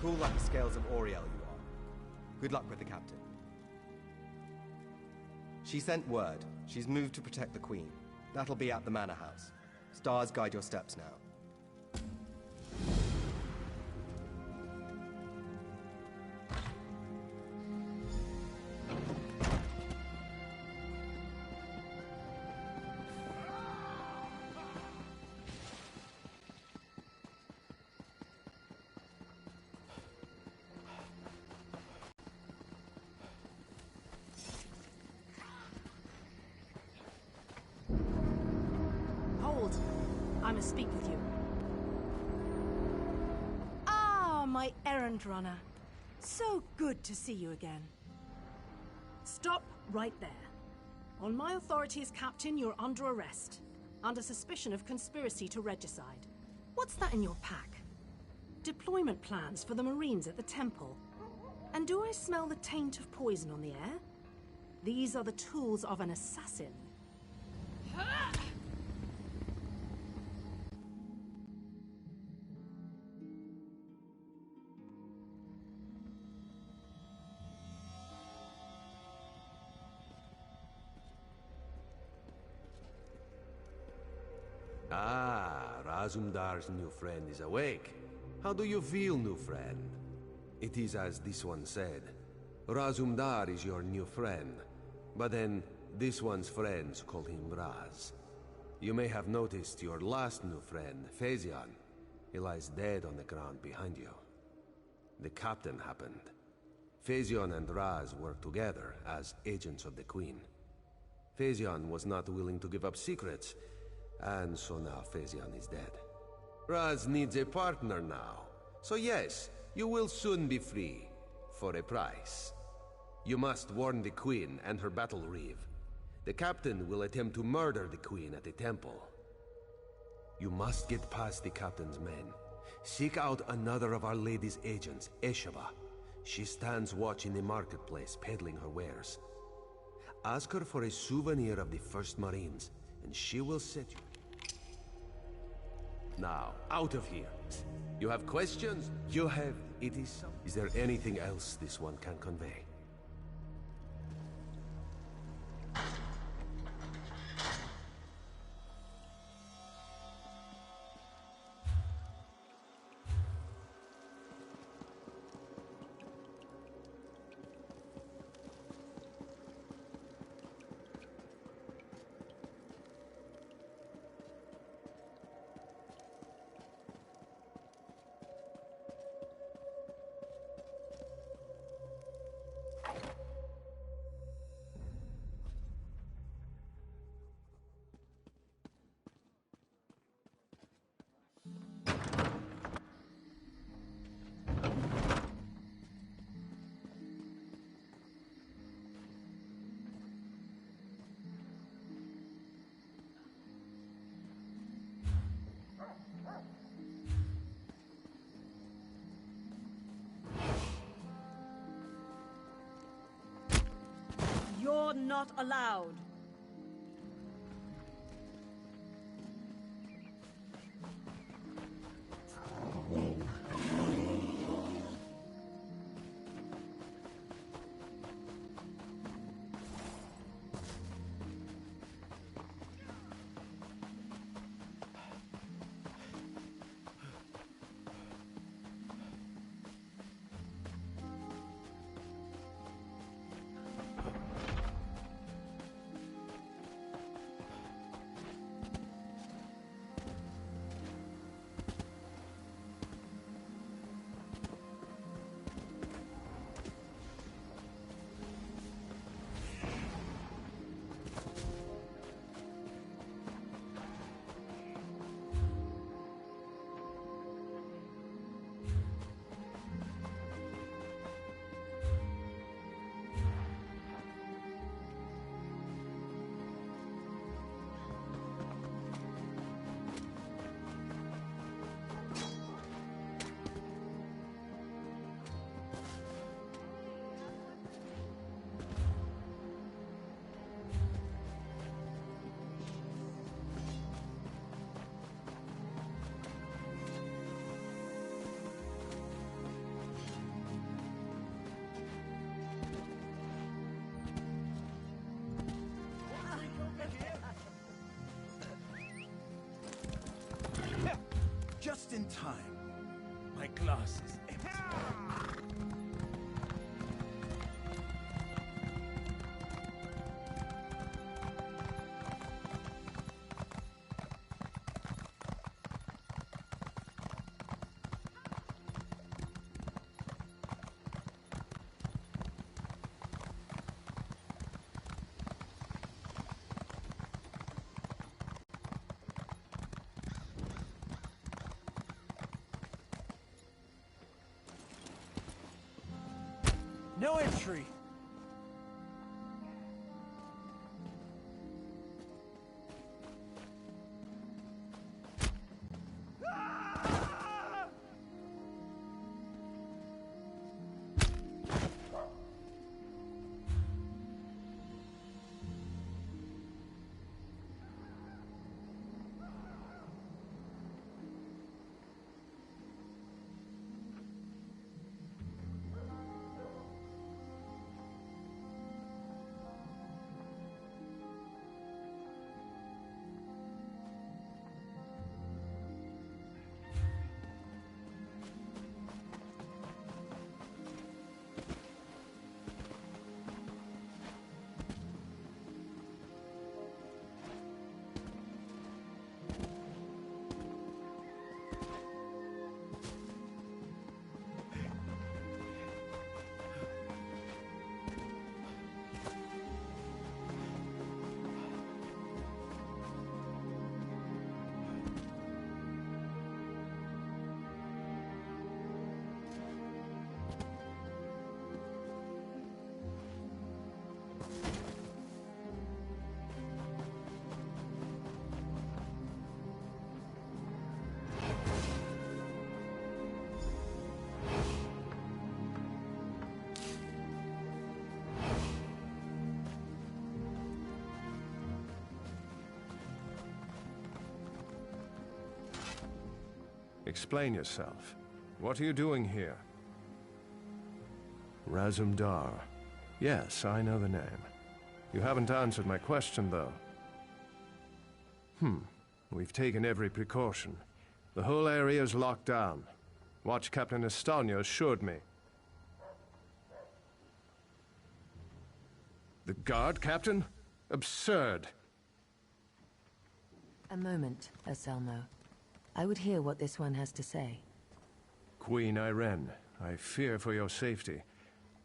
R: Cool like the scales of Auriel you are. Good luck with the captain. She sent word. She's moved to protect the Queen. That'll be at the Manor House. Stars guide your steps now.
B: Hold. I must speak with you. Ah, my errand runner. So good to see you again. Stop right there. On my authority as captain, you're under arrest. Under suspicion of conspiracy to regicide. What's that in your pack? Deployment plans for the Marines at the temple. And do I smell the taint of poison on the air? These are the tools of an assassin.
U: Ah, Razumdar's new friend is awake. How do you feel, new friend? It is as this one said. Razumdar is your new friend, but then this one's friends call him Raz. You may have noticed your last new friend, Phaezion. He lies dead on the ground behind you. The captain happened. Phaezion and Raz worked together as agents of the Queen. Phaezion was not willing to give up secrets, and so now Phaezion is dead. Raz needs a partner now. So yes, you will soon be free. For a price. You must warn the Queen and her battle reeve. The captain will attempt to murder the Queen at the temple. You must get past the captain's men. Seek out another of Our Lady's agents, Eshaba. She stands watch in the marketplace, peddling her wares. Ask her for a souvenir of the First Marines, and she will set you. Now, out of here. You have questions? You have... It is... Is there anything else this one can convey?
B: You're not allowed.
F: in time. My glass is empty.
T: No entry!
C: Explain yourself. What are you doing here? Razumdar. Yes, I know the name. You haven't answered my question, though. We've taken every precaution. The whole area is locked down. Watch Captain Estonia assured me. The guard, Captain? Absurd.
V: A moment, Anselmo. I would hear what this one has to say.
C: Queen Irene, I fear for your safety.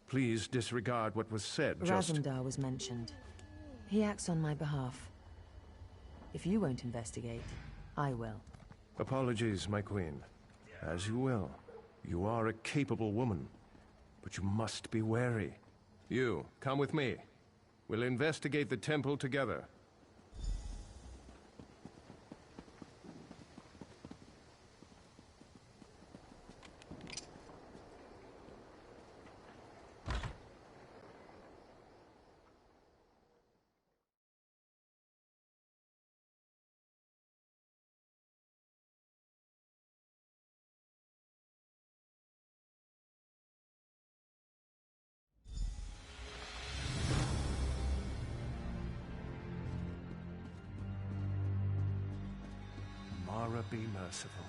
C: Please disregard what was said.
V: Razumdar was mentioned. He acts on my behalf. If you won't investigate, I will.
C: Apologies, my queen. As you will. You are a capable woman. But you must be wary. You, come with me. We'll investigate the temple together. Mara, be merciful.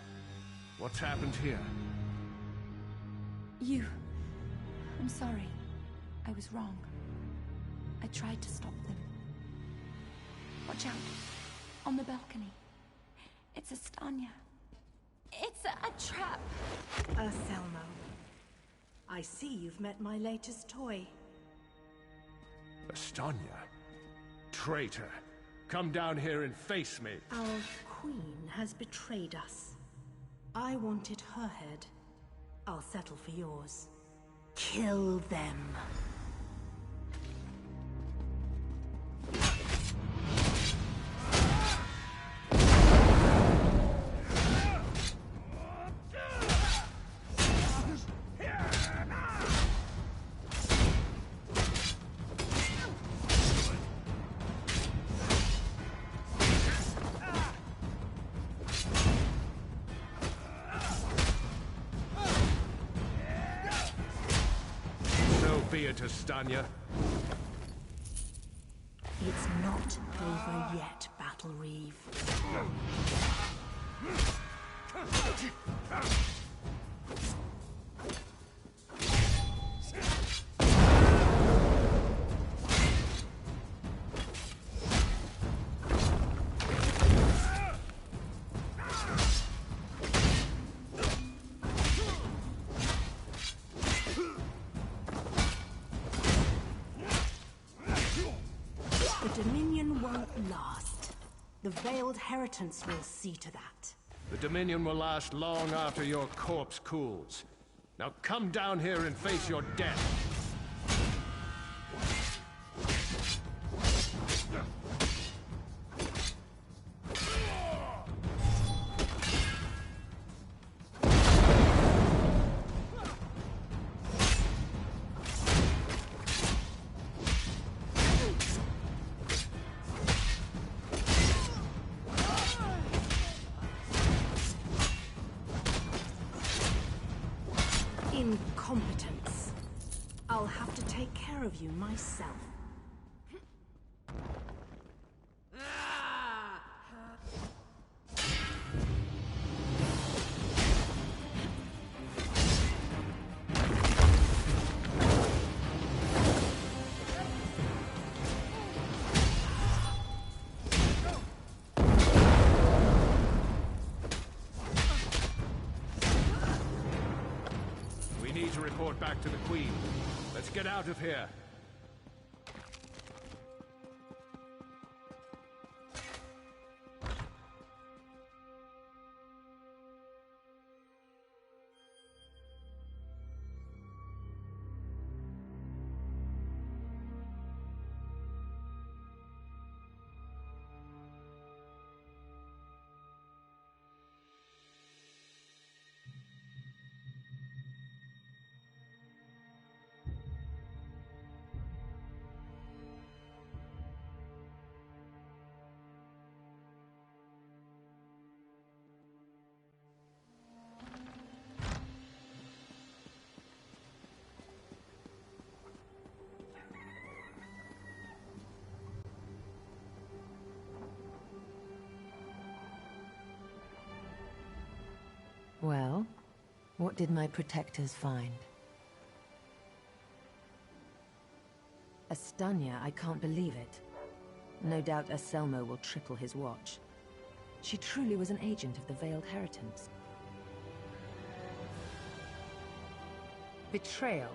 C: What's happened here?
J: I'm sorry. I was wrong. I tried to stop them. Watch out. On the balcony. It's Estania. It's a trap.
B: Anselmo. I see you've met my latest toy.
C: Estonia? Traitor! Come down here and face me!
B: Our queen has betrayed us. I wanted her head. I'll settle for yours. Kill them.
C: Be it, Estania.
B: It's not over yet, Battle Reeve. The Dominion won't last. The Veiled Heritance will see to that.
C: The Dominion will last long after your corpse cools. Now come down here and face your death.
B: Incompetence. I'll have to take care of you myself.
C: We need to report back to the Queen. Let's get out of here.
V: Well, what did my protectors find? Astanya, I can't believe it. No doubt Anselmo will triple his watch. She truly was an agent of the Veiled Heritance.
D: Betrayal.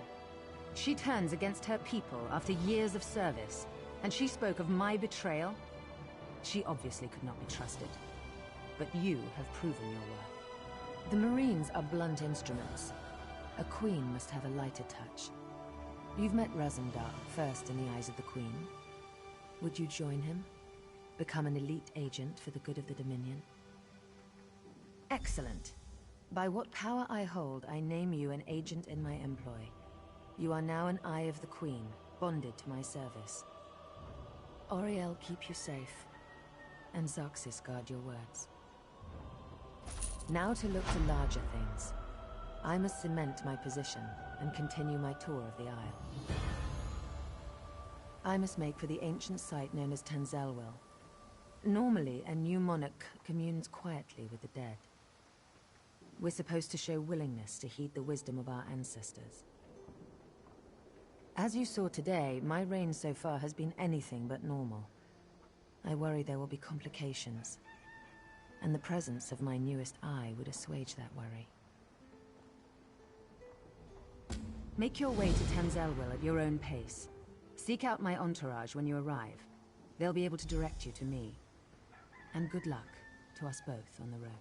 D: She turns against her people after years of service, and she spoke of my betrayal? She obviously could not be trusted. But you have proven your worth.
V: The Marines are blunt instruments. A queen must have a lighter touch. You've met Razumdar, first in the eyes of the Queen. Would you join him? Become an elite agent for the good of the Dominion? Excellent. By what power I hold, I name you an agent in my employ. You are now an Eye of the Queen, bonded to my service. Oriel keep you safe, and Zoxis guard your words. Now to look to larger things. I must cement my position and continue my tour of the Isle. I must make for the ancient site known as Tanzelwil. Normally, a new monarch communes quietly with the dead. We're supposed to show willingness to heed the wisdom of our ancestors. As you saw today, my reign so far has been anything but normal. I worry there will be complications, and the presence of my newest eye would assuage that worry.
D: Make your way to Tanzelwil at your own pace. Seek out my entourage when you arrive. They'll be able to direct you to me. And good luck to us both on the road.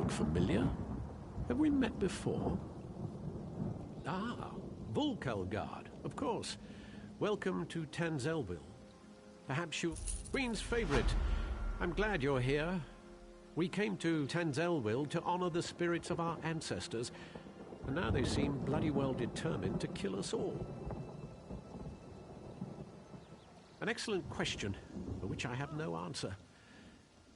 P: look familiar. Have we met before? Ah, Volkelgard, of course. Welcome to Tanzelville. Perhaps you... Queen's favorite. I'm glad you're here. We came to Tanzelville to honor the spirits of our ancestors, and now they seem bloody well determined to kill us all. An excellent question, for which I have no answer.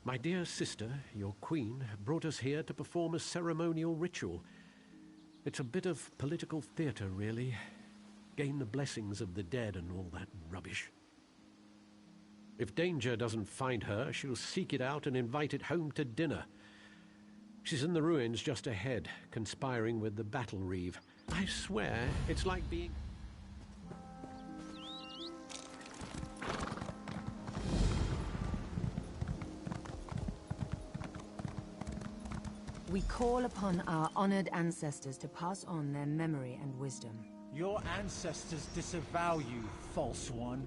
P: My dear sister, your queen, brought us here to perform a ceremonial ritual. It's a bit of political theater, really. Gain the blessings of the dead and all that rubbish. If danger doesn't find her, she'll seek it out and invite it home to dinner. She's in the ruins just ahead, conspiring with the battle reeve. I swear, it's like being...
D: We call upon our honored ancestors to pass on their memory and wisdom.
T: Your ancestors disavow you, false one.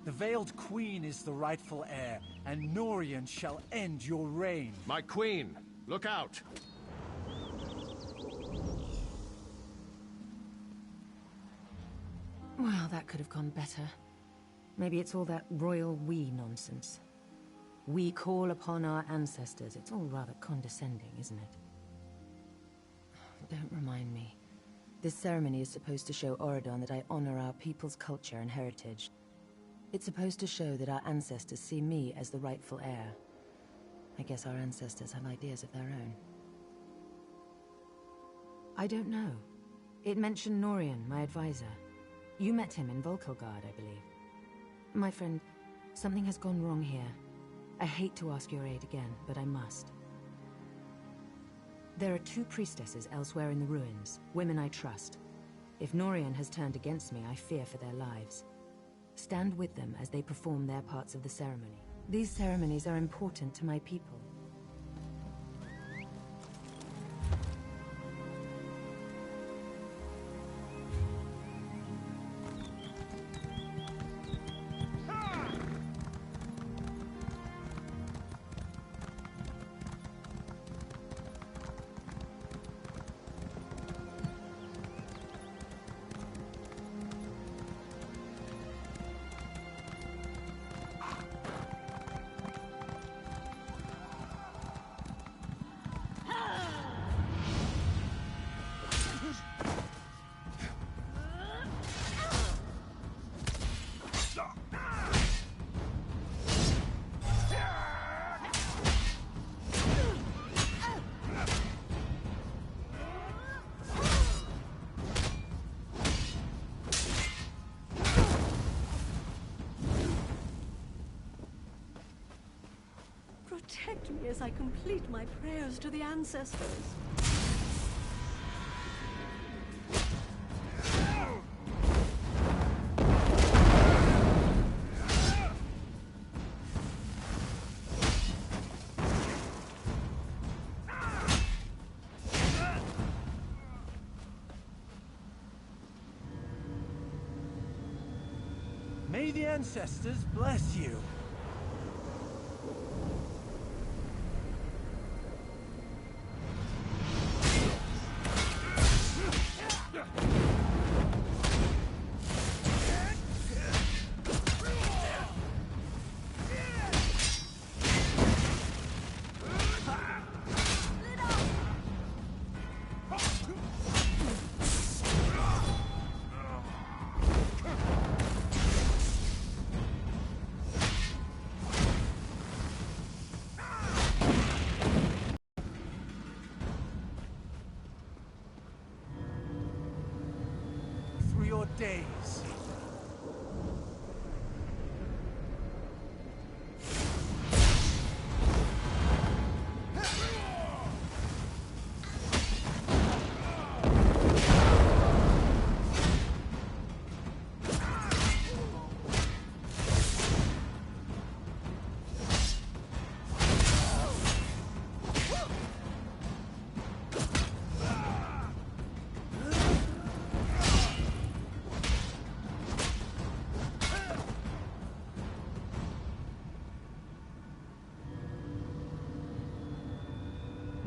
T: The Veiled Queen is the rightful heir, and Norian shall end your reign.
C: My queen! Look out!
D: Well, that could have gone better. Maybe it's all that royal we nonsense. We call upon our ancestors. It's all rather condescending, isn't it? Don't remind me. This ceremony is supposed to show Auradon that I honor our people's culture and heritage. It's supposed to show that our ancestors see me as the rightful heir. I guess our ancestors have ideas of their own. I don't know. It mentioned Norian, my advisor. You met him in Volkelgard, I believe. My friend, something has gone wrong here. I hate to ask your aid again, but I must. There are 2 priestesses elsewhere in the ruins, women I trust. If Norian has turned against me, I fear for their lives. Stand with them as they perform their parts of the ceremony. These ceremonies are important to my people.
H: Protect me as I complete my prayers to the ancestors.
T: May the ancestors bless you.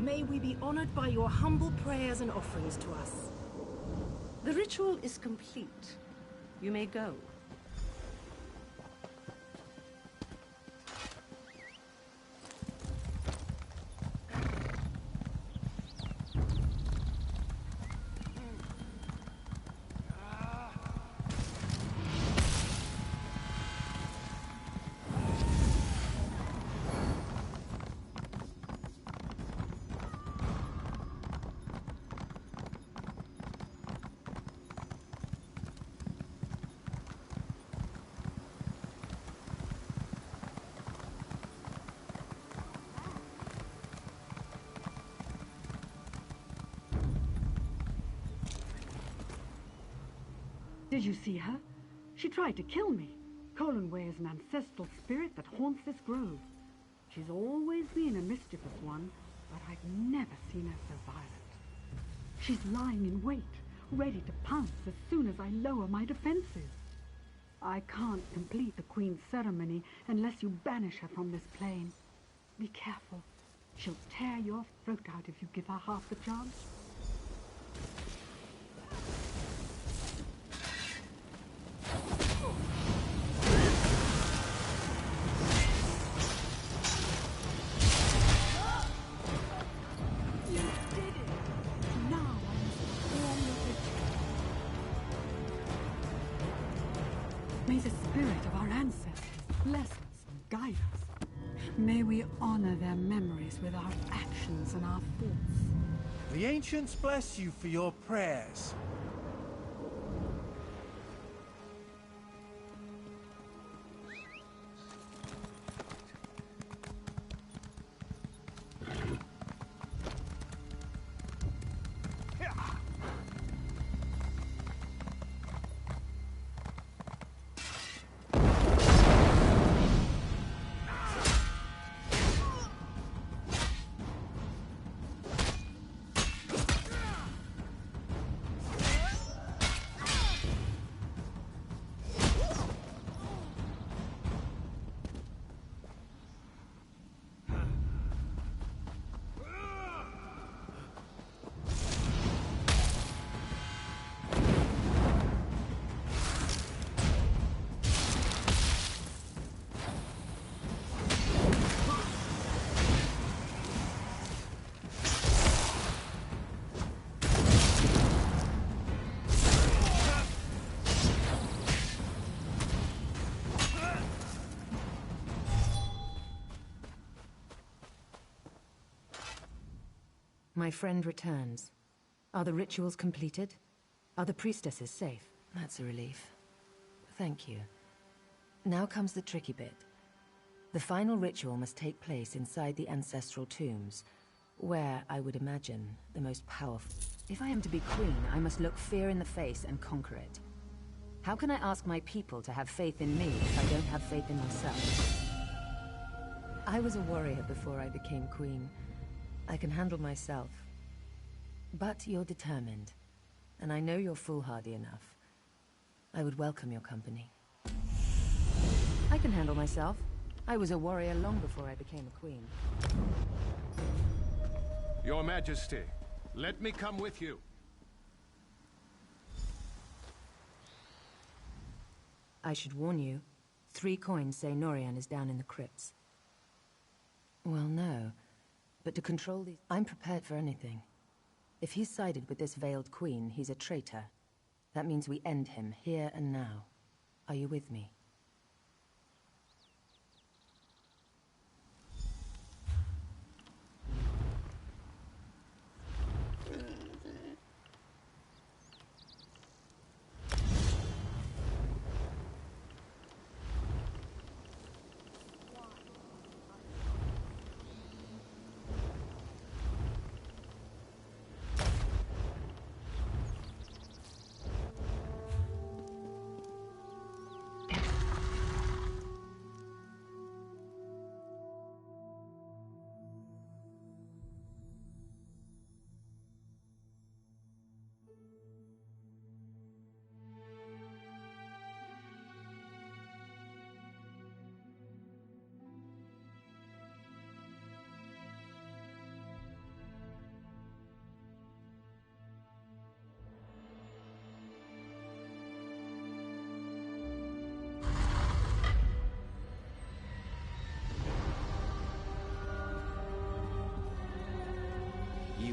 B: May we be honored by your humble prayers and offerings to us.
H: The ritual is complete. You may go.
I: Did you see her? She tried to kill me. Colonway is an ancestral spirit that haunts this grove. She's always been a mischievous one, but I've never seen her so violent. She's lying in wait, ready to pounce as soon as I lower my defenses. I can't complete the Queen's ceremony unless you banish her from this plane. Be careful. She'll tear your throat out if you give her half the chance. May the spirit of our ancestors bless us and guide us. May we honor their memories with our actions and our thoughts.
T: The ancients bless you for your prayers.
D: My friend returns. Are the rituals completed? Are the priestesses safe? That's a relief. Thank you. Now comes the tricky bit. The final ritual must take place inside the ancestral tombs, where, I would imagine, the most powerful... If I am to be queen, I must look fear in the face and conquer it. How can I ask my people to have faith in me if I don't have faith in myself? I was a warrior before I became queen. I can handle myself. But you're determined, and I know you're foolhardy enough. I would welcome your company. I can handle myself. I was a warrior long before I became a queen.
C: Your Majesty, let me come with you.
D: I should warn you, 3 coins say Norian is down in the crypts. Well, no. But to control these... I'm prepared for anything. If he's sided with this veiled queen, he's a traitor. That means we end him, here and now. Are you with me?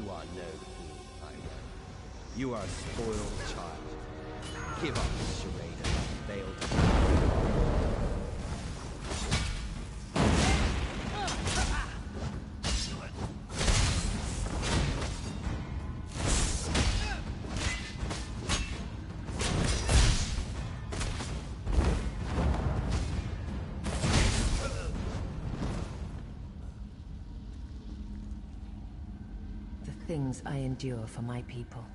R: You are no queen, Iron. You are a spoiled child. Give up this charade about the veiled.
D: Things I endure for my people.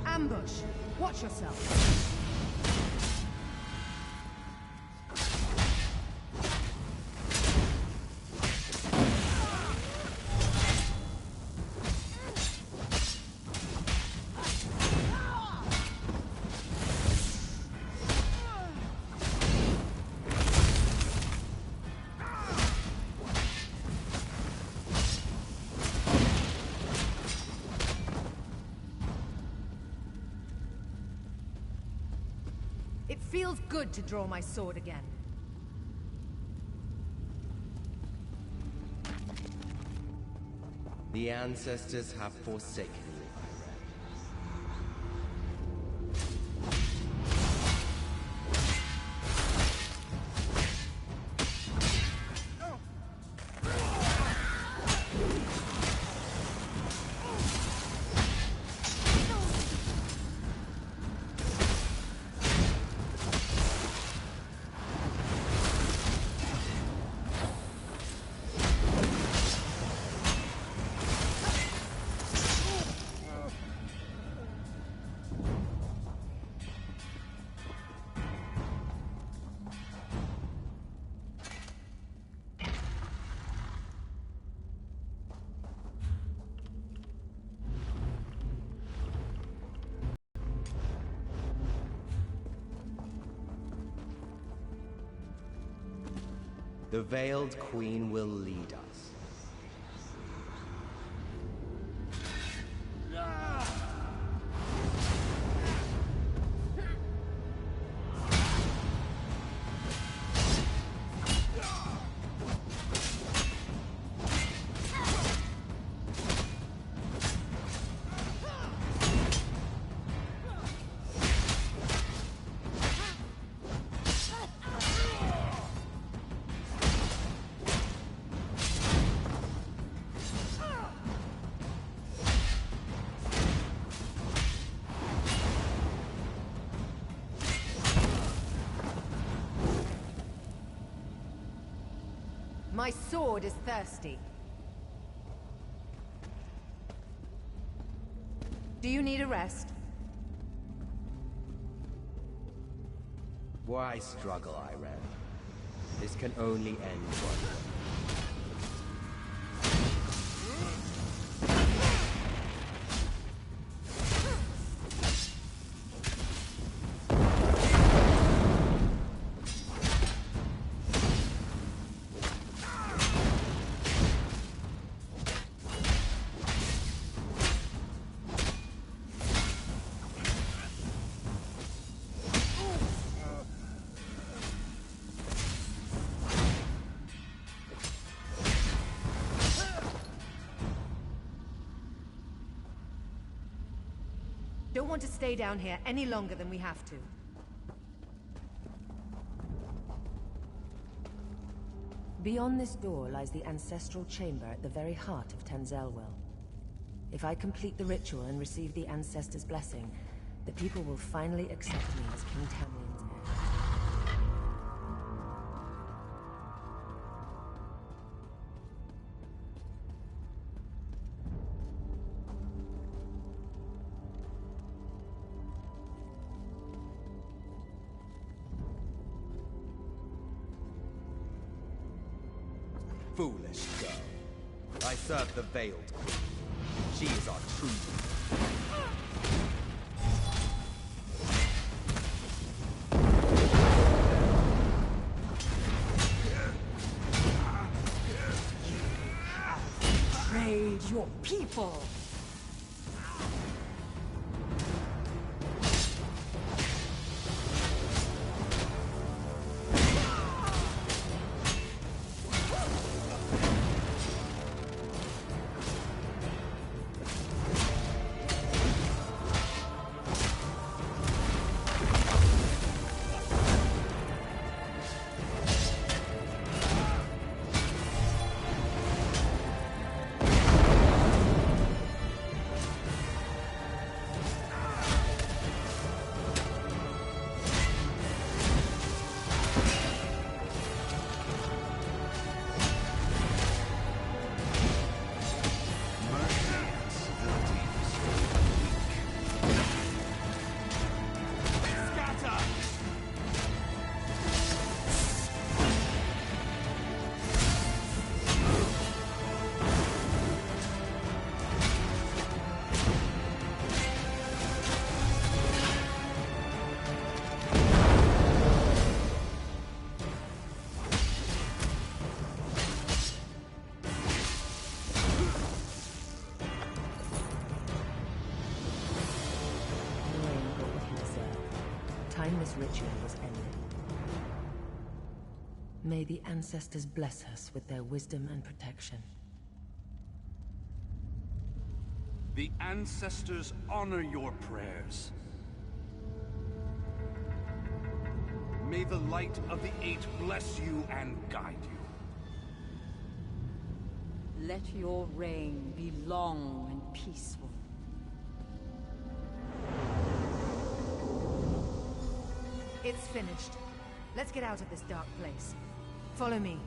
B: Ambush! Watch yourself! It feels good to draw my sword again.
R: The ancestors have forsaken you. The Veiled Queen will lead us.
B: My sword is thirsty. Do you need a rest?
R: Why struggle, Iran? This can only end one way.
B: Don't want to stay down here any longer than we have to.
D: Beyond this door lies the ancestral chamber at the very heart of Tenzelwil. If I complete the ritual and receive the ancestors' blessing, the people will finally accept me as King Tamlin's heir.
R: Foolish girl. I serve the Veiled Queen. She is our true leader.
B: Betrayed your people!
D: this ritual was ended. May the ancestors bless us with their wisdom and protection.
A: The ancestors honor your prayers. May the light of the Eight bless you and guide you.
K: Let your reign be long and peaceful.
B: It's finished. Let's get out of this dark place. Follow me.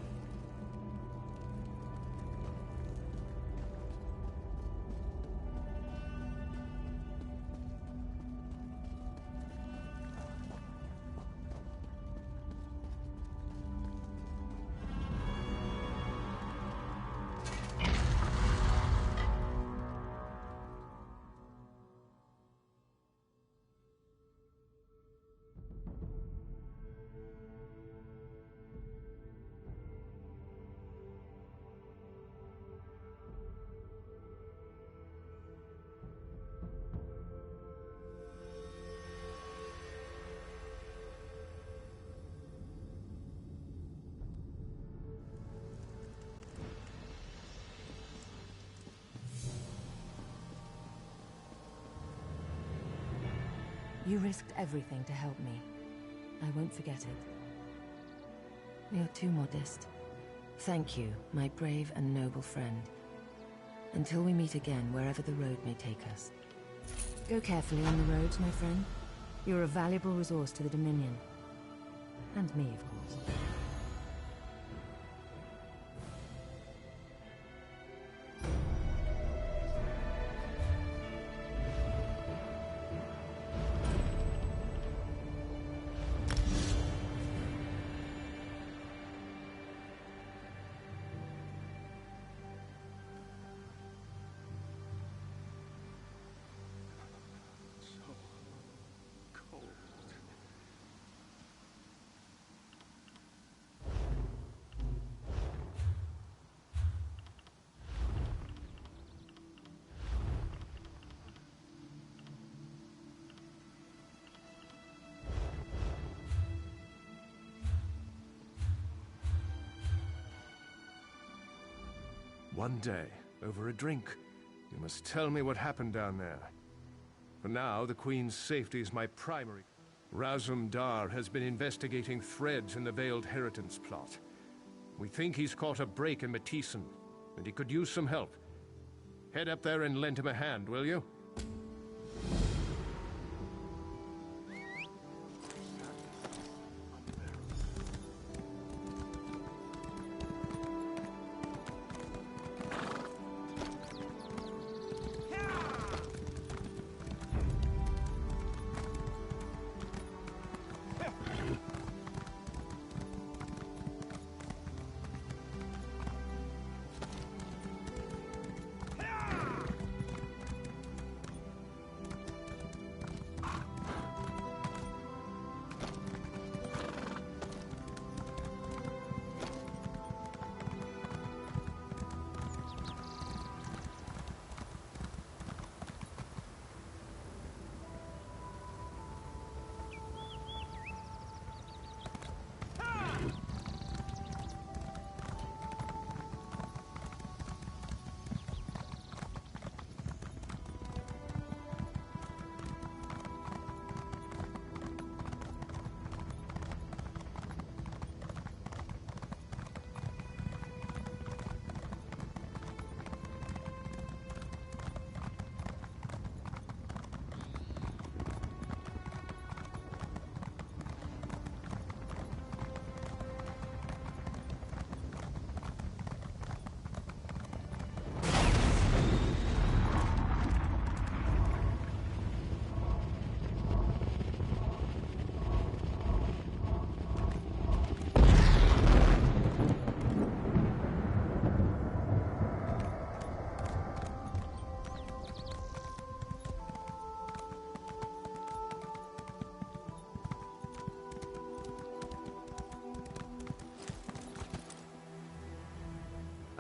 D: You risked everything to help me. I won't forget it. You're too modest. Thank you, my brave and noble friend. Until we meet again, wherever the road may take us. Go carefully on the roads, my friend. You're a valuable resource to the Dominion. And me, of course.
C: One day, over a drink, you must tell me what happened down there. For now, the Queen's safety is my primary. Razum Dar has been investigating threads in the Veiled Inheritance plot. We think he's caught a break in Matissan, and he could use some help. Head up there and lend him a hand, will you?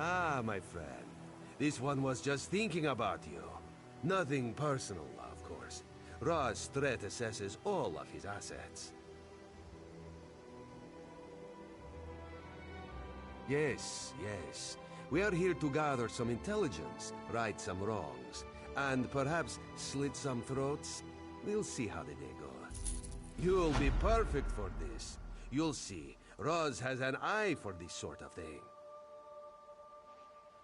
U: Ah, my friend. This one was just thinking about you. Nothing personal, of course. Ra's threat assesses all of his assets. Yes, yes. We are here to gather some intelligence, right some wrongs, and perhaps slit some throats. We'll see how the day goes. You'll be perfect for this. You'll see. Roz has an eye for this sort of thing.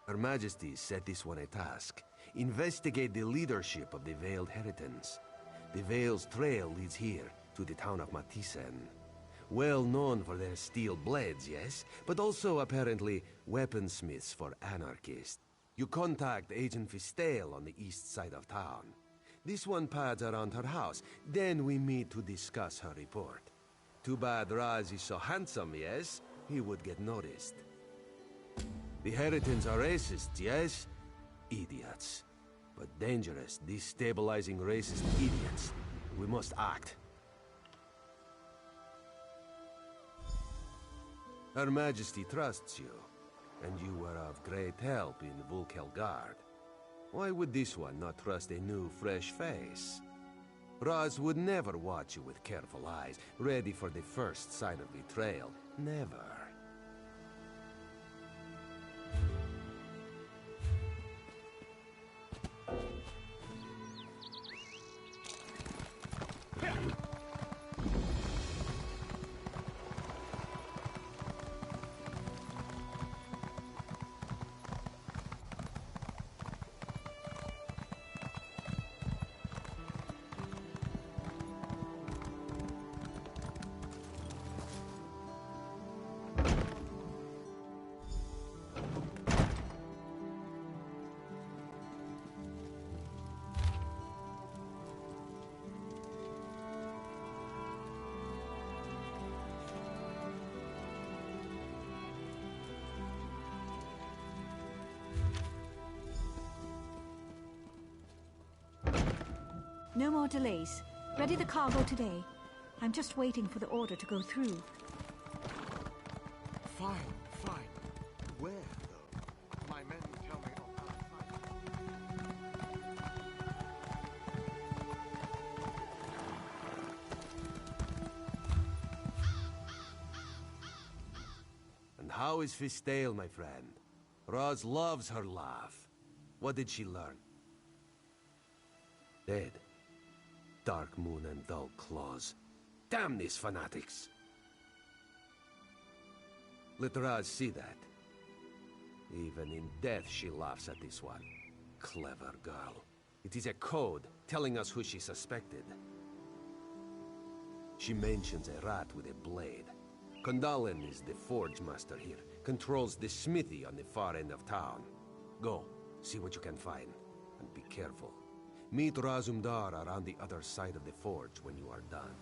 U: Her Majesty set this one a task. Investigate the leadership of the Veiled Heritance. The Veil's trail leads here, to the town of Matisen. Well known for their steel blades, yes? But also, apparently, weaponsmiths for anarchists. You contact Agent Fistel on the east side of town. This one pads around her house. Then we meet to discuss her report. Too bad Raz is so handsome, yes? He would get noticed. The Heritans are racists, yes? Idiots. But dangerous, destabilizing racist idiots. We must act. Her Majesty trusts you, and you were of great help in Vulkelgard. Why would this one not trust a new, fresh face? Raz would never watch you with careful eyes, ready for the first sign of betrayal. Never.
M: No more delays. Ready the cargo today. I'm just waiting for the order to go through.
C: Fine, fine. Where, though? My men tell me
U: And how is Fistel, my friend? Roz loves her laugh. What did she learn? Dead. Dark moon and dull claws. Damn these fanatics! Let Raz see that. Even in death she laughs at this one. Clever girl. It is a code telling us who she suspected. She mentions a rat with a blade. Kondalen is the forge master here. Controls the smithy on the far end of town. Go, see what you can find. And be careful. Meet Razumdar around the other side of the forge when you are done.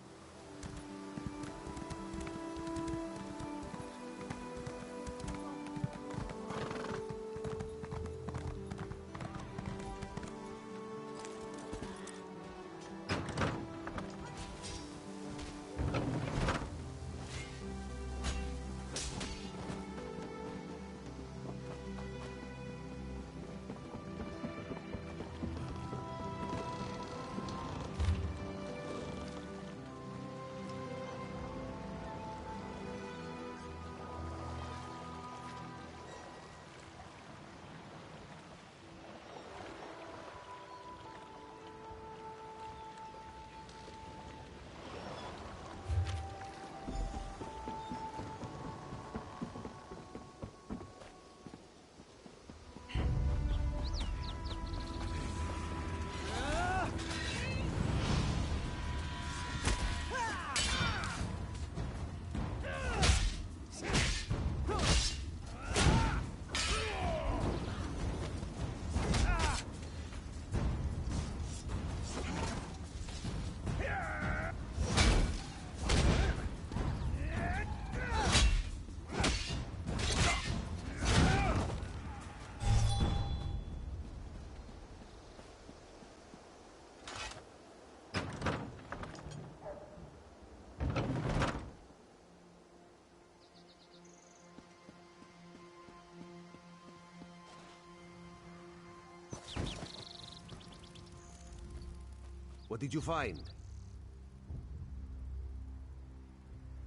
U: What did you find?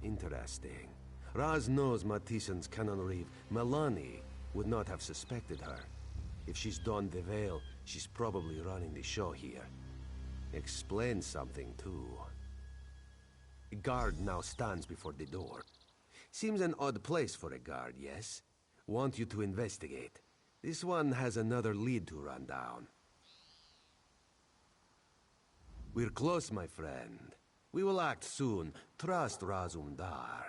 U: Interesting. Raz knows Matissan's canon reeve, Melanie, would not have suspected her. If she's donned the veil, she's probably running the show here. Explains something, too. A guard now stands before the door. Seems an odd place for a guard, yes? Want you to investigate. This one has another lead to run down. We're close, my friend. We will act soon. Trust Razumdar.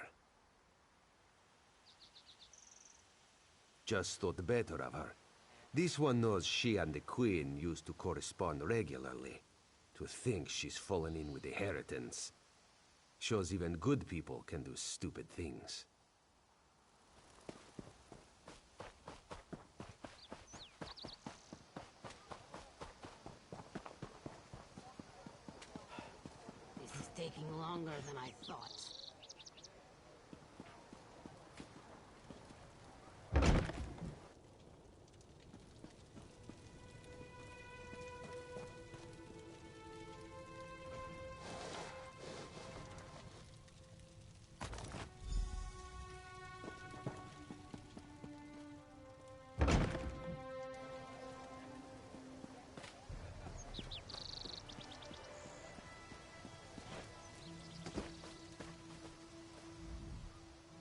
U: Just thought better of her. This one knows she and the Queen used to correspond regularly. To think she's fallen in with the inheritance. Shows even good people can do stupid things.
K: This is taking longer than I thought.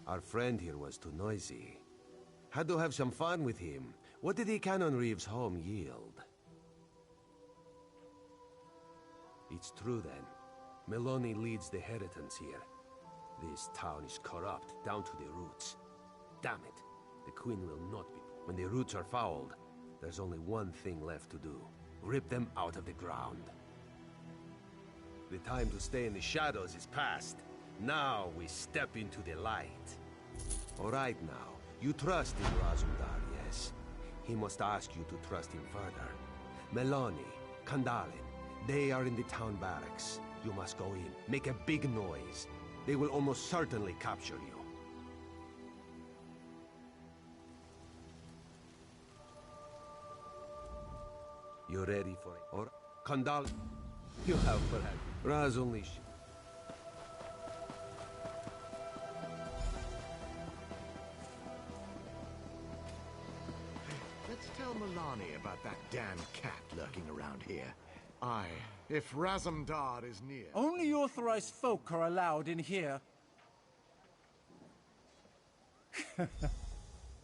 U: Our friend here was too noisy. Had to have some fun with him. What did the Canon Reeves' home yield? It's true then. Melanie leads the inheritance here. This town is corrupt down to the roots. Damn it. The Queen will not be. When the roots are fouled, there's only one thing left to do. Rip them out of the ground. The time to stay in the shadows is past. Now we step into the light. All right now, you trust in Razumdar, yes? He must ask you to trust him further. Melanie, Kandalin, they are in the town barracks. You must go in, make a big noise. They will almost certainly capture you. You ready for it? Or Kandal, you have perhaps. Raz only.
G: Let's tell Milani about that damn cat lurking around here. Aye, if Razumdar is near.
T: Only authorized folk are allowed in here.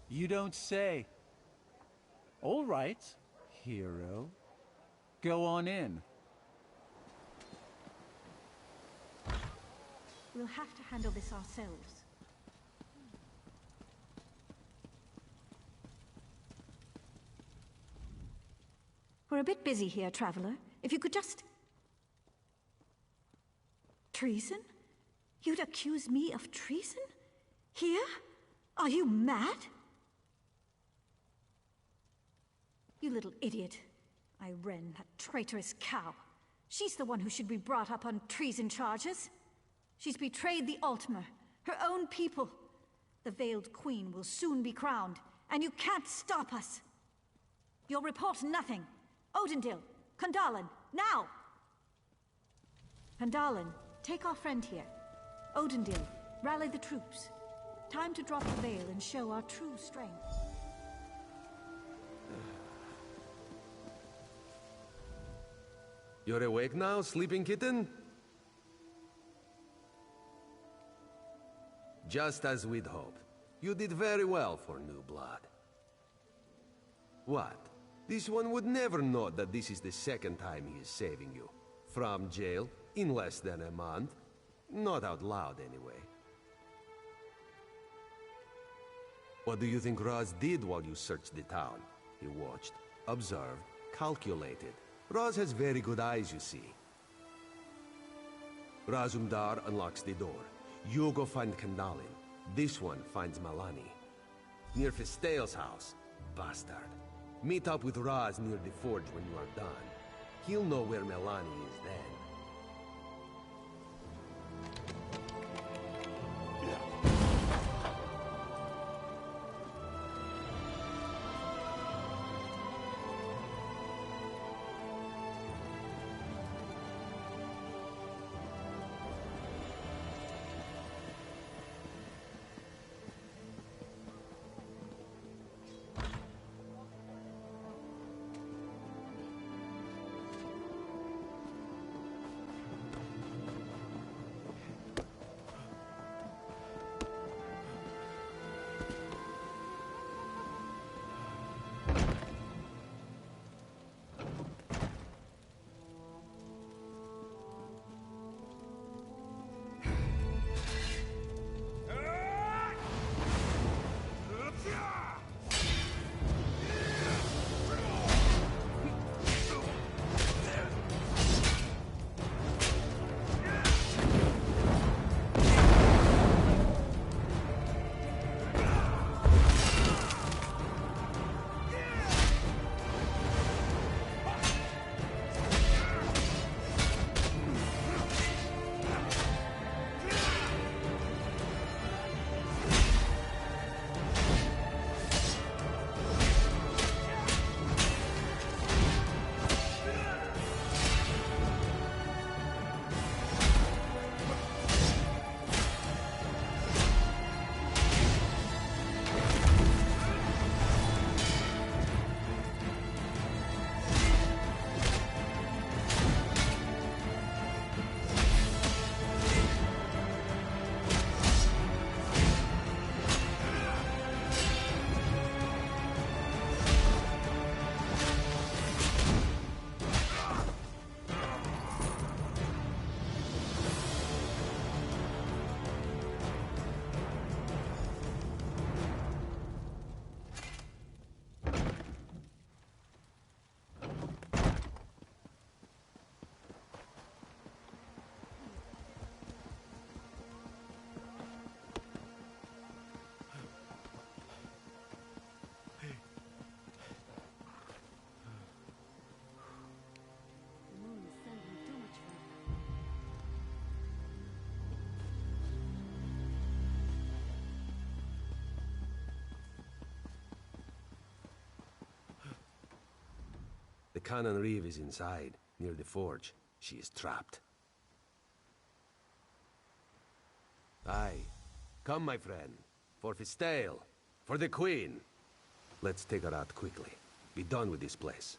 T: You don't say. All right, hero. Go on in.
M: We'll have to handle this ourselves. We're a bit busy here, Traveler. If you could just... Treason? You'd accuse me of treason? Here? Are you mad? You little idiot. Irene, that traitorous cow. She's the one who should be brought up on treason charges. She's betrayed the Altmer, her own people. The Veiled Queen will soon be crowned, and you can't stop us. You'll report nothing. Odindil, Kandalin, now! Kandalin, take our friend here. Odindil, rally the troops. Time to drop the veil and show our true strength.
U: You're awake now, sleeping kitten? Just as we'd hoped. You did very well for new blood. What? This one would never know that this is the second time he is saving you. From jail, in less than a month. Not out loud, anyway. What do you think Raz did while you searched the town? He watched, observed, calculated. Raz has very good eyes, you see. Razumdar unlocks the door. You go find Kandalin. This one finds Milani. Near Fistail's house. Bastard. Meet up with Raz near the forge when you are done. He'll know where Milani is then. The cannon reeve is inside, near the forge. She is trapped. Aye. Come, my friend. For Fistale. For the Queen. Let's take her out quickly. Be done with this place.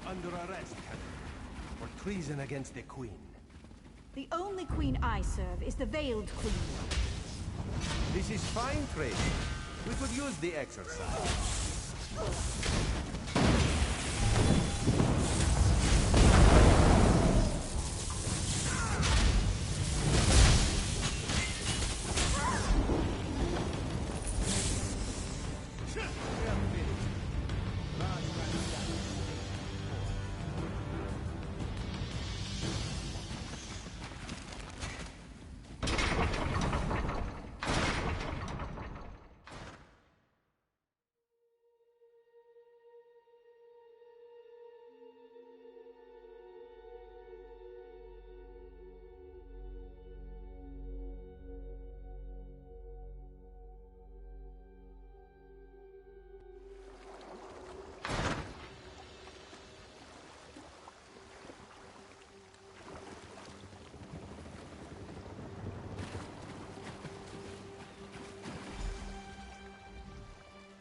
C: Under arrest, Captain, for treason against the Queen.
M: The only queen I serve is the Veiled Queen.
C: This is fine training. We could use the exercise.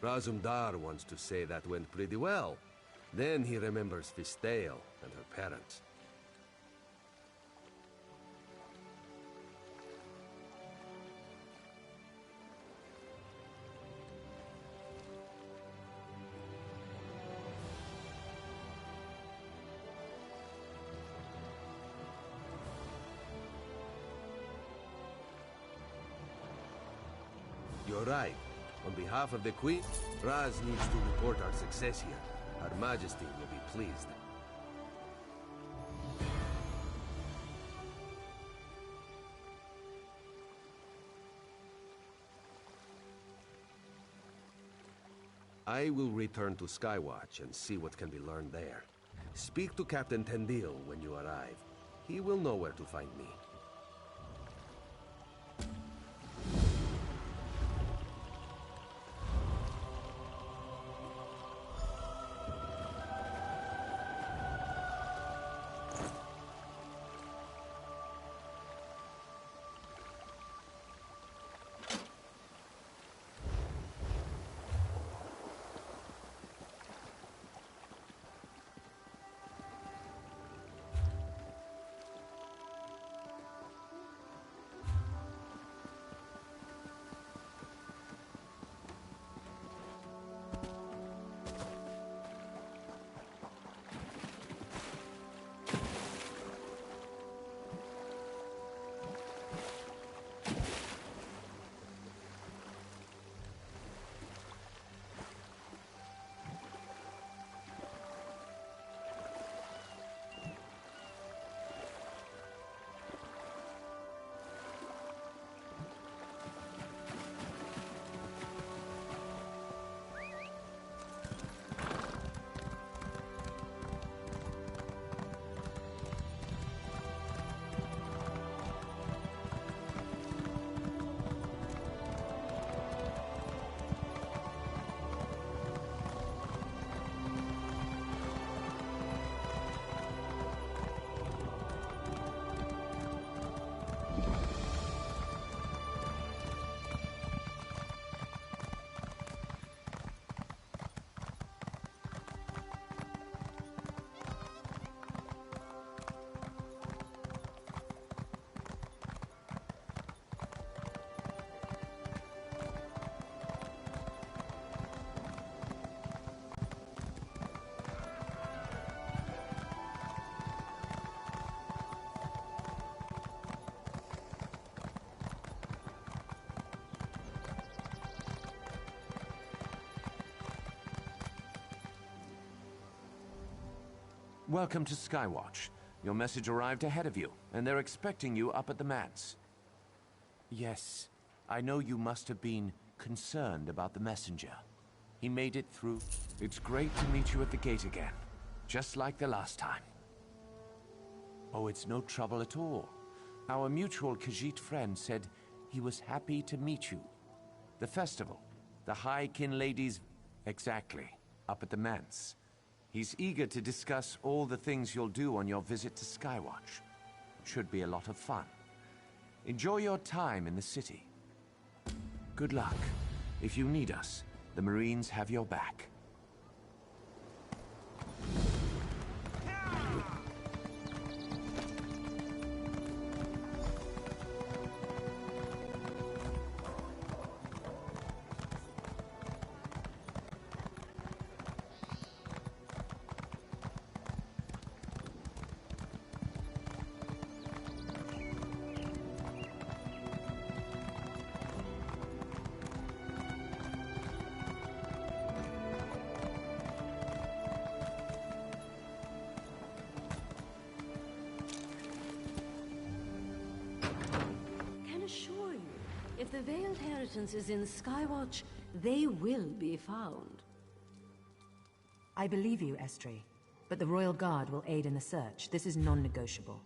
U: Razumdar wants to say that went pretty well. Then he remembers Fistale and her parents. You're right. On behalf of the Queen, Raz needs to report our success here. Her Majesty will be pleased. I will return to Skywatch and see what can be learned there. Speak to Captain Tendil when you arrive. He will know where to find me.
L: Welcome to Skywatch. Your message arrived ahead of you, and they're expecting you up at the manse. Yes, I know you must have been concerned about the messenger. He made it through. It's great to meet you at the gate again, just like the last time. Oh, it's no trouble at all. Our mutual Khajiit friend said he was happy to meet you. The festival, the High Kin Ladies... Exactly, up at the manse. He's eager to discuss all the things you'll do on your visit to Skywatch. Should be a lot of fun. Enjoy your time in the city. Good luck. If you need us, the Marines have your back.
H: If the Veiled Inheritance is in Skywatch, they will be found.
D: I believe you, Estri. But the Royal Guard will aid in the search. This is non-negotiable.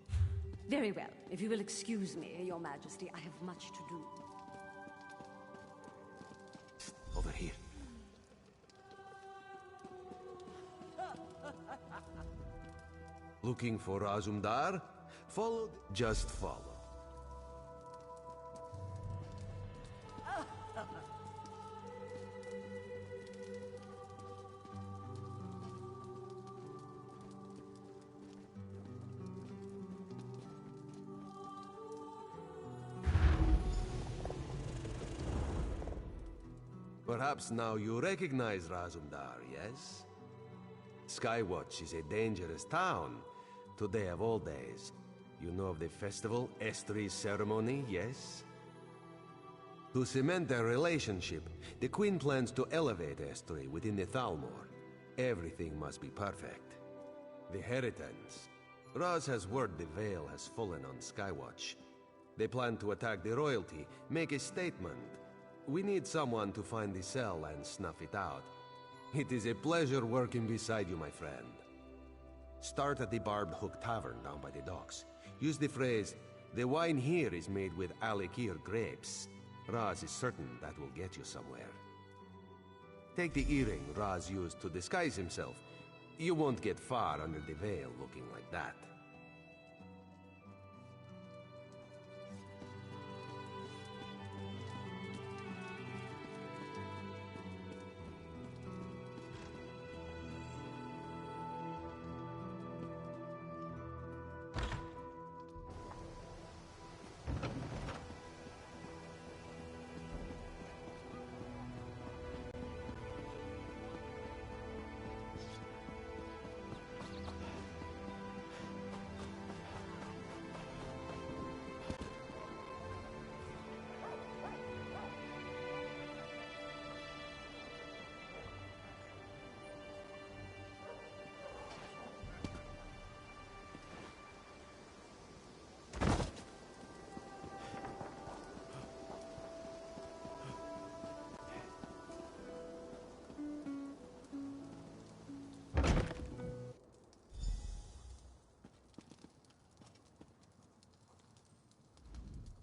H: Very well. If you will excuse me, Your Majesty, I have much to do.
U: Over here. Looking for Razumdar? Follow. Just follow. Perhaps now you recognize Razumdar, yes? Skywatch is a dangerous town. Today of all days. You know of the festival, Estri's ceremony, yes? To cement their relationship, the Queen plans to elevate Estri within the Thalmor. Everything must be perfect. The Inheritance. Raz has word the Veil has fallen on Skywatch. They plan to attack the royalty, make a statement. We need someone to find the cell and snuff it out. It is a pleasure working beside you, my friend. Start at the Barbed Hook Tavern down by the docks. Use the phrase, "The wine here is made with Alikir grapes." Raz is certain that will get you somewhere. Take the earring Raz used to disguise himself. You won't get far under the veil looking like that.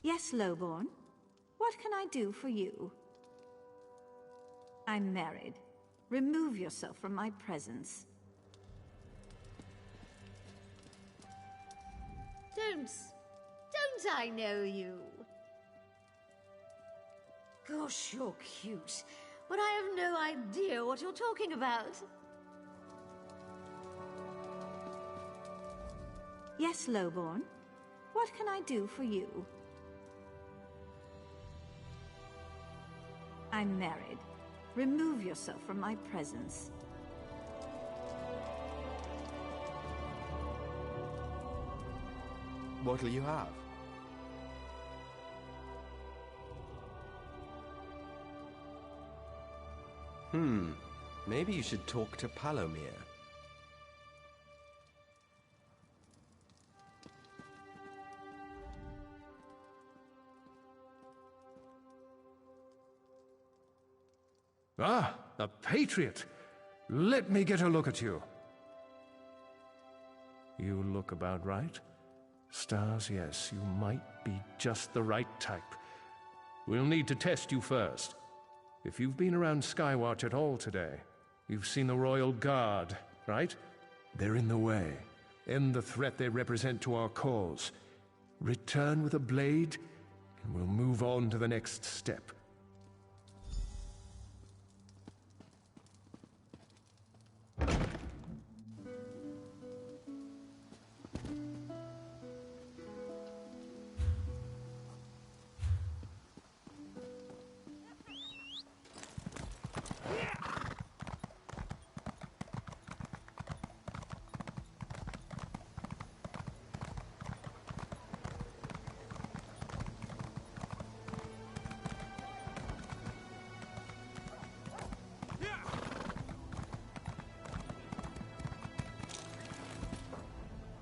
M: Yes, Lowborn. What can I do for you? I'm married. Remove yourself from my presence.
O: Don't I know you? Gosh, you're cute, but I have no idea what you're talking about.
M: Yes, Lowborn. What can I do for you? I'm married. Remove yourself from my presence.
R: What'll you have? Maybe you should talk to Palomir.
C: Ah, a patriot! Let me get a look at you. You look about right. Stars, yes, you might be just the right type. We'll need to test you first. If you've been around Skywatch at all today, you've seen the Royal Guard, right? They're in the way. End the threat they represent to our cause. Return with a blade, and we'll move on to the next step.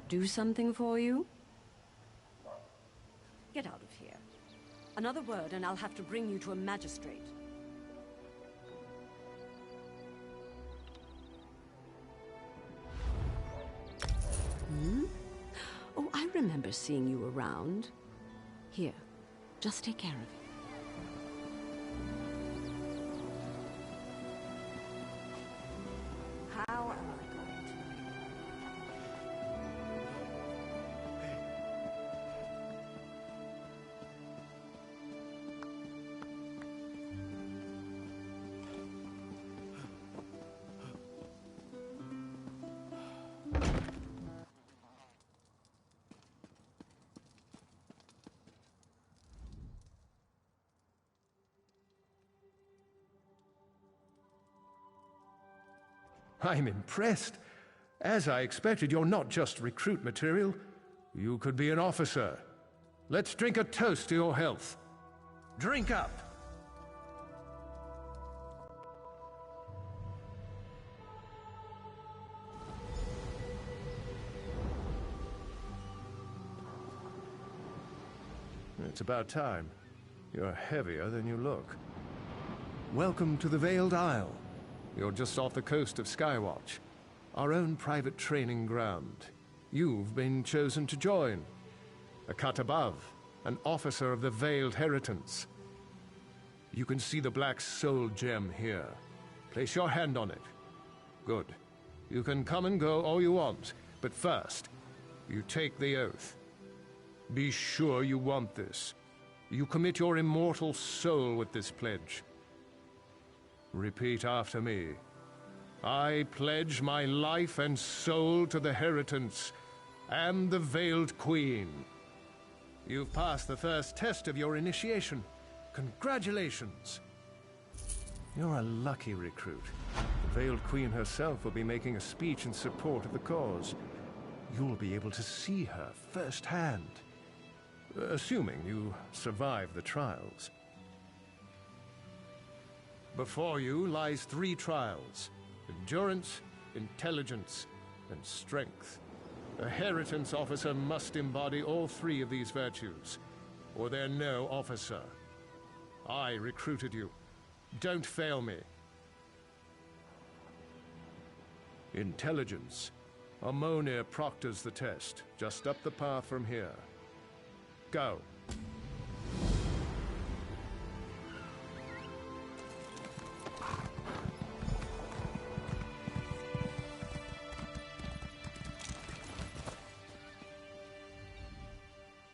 H: Do something for you? Get out of here. Another word and I'll have to bring you to a magistrate. Hmm? Oh, I remember seeing you around. Here, just take care of it. How am I going to...
C: I'm impressed. As I expected, you're not just recruit material. You could be an officer. Let's drink a toast to your health. Drink up! It's about time. You're heavier than you look. Welcome to the Veiled Isle. You're just off the coast of Skywatch, our own private training ground. You've been chosen to join. A cut above, an officer of the Veiled Heritance. You can see the black soul gem here. Place your hand on it. Good. You can come and go all you want, but first, you take the oath. Be sure you want this. You commit your immortal soul with this pledge. Repeat after me. I pledge my life and soul to the Heritance and the Veiled Queen. You've passed the first test of your initiation. Congratulations. You're a lucky recruit. The Veiled Queen herself will be making a speech in support of the cause. You'll be able to see her firsthand. Assuming you survive the trials. Before you lies 3 trials: endurance, intelligence, and strength. A Heritance officer must embody all 3 of these virtues, or they're no officer. I recruited you. Don't fail me. Intelligence. Ammonia proctors the test, just up the path from here. Go.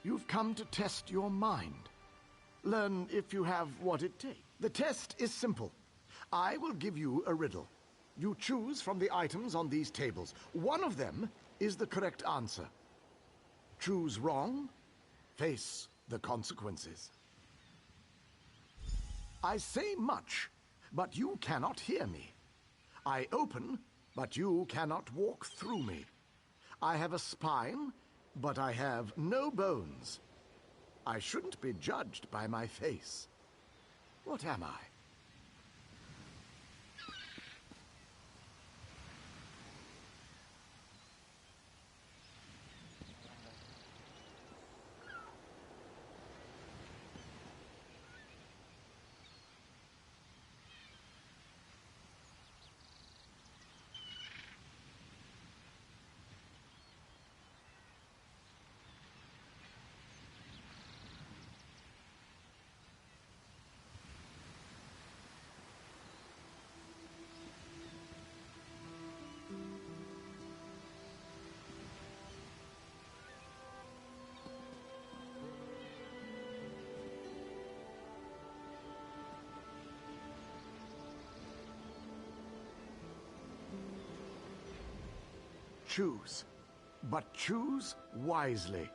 G: You've come to test your mind. Learn if you have what it takes. The test is simple. I will give you a riddle. You choose from the items on these tables. One of them is the correct answer. Choose wrong, face the consequences. I say much, but you cannot hear me. I open, but you cannot walk through me. I have a spine, but I have no bones. I shouldn't be judged by my face. What am I? choose. But choose wisely.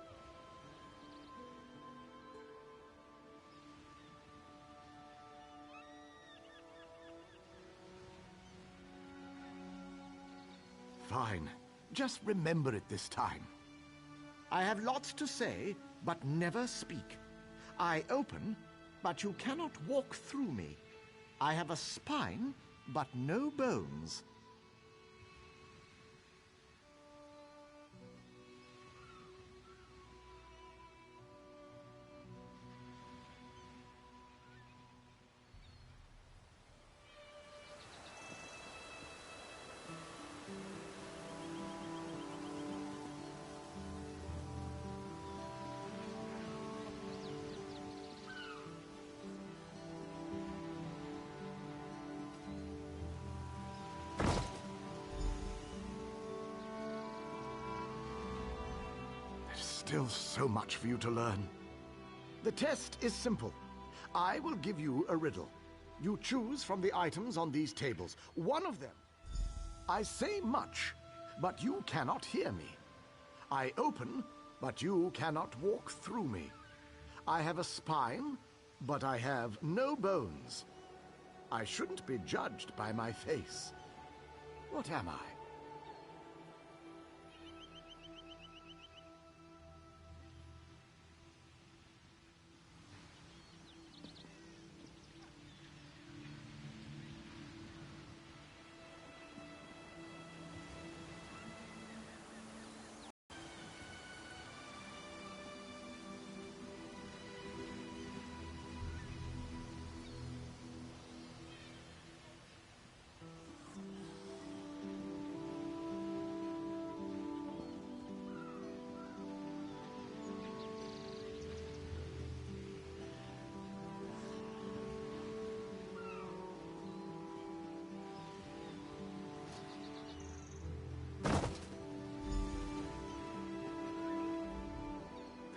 G: Fine. Just remember it this time. I have lots to say, but never speak. I open, but you cannot walk through me. I have a spine, but no bones. Still so much for you to learn. The test is simple. I will give you a riddle. You choose from the items on these tables. One of them. I say much, but you cannot hear me. I open, but you cannot walk through me. I have a spine, but I have no bones. I shouldn't be judged by my face. What am I?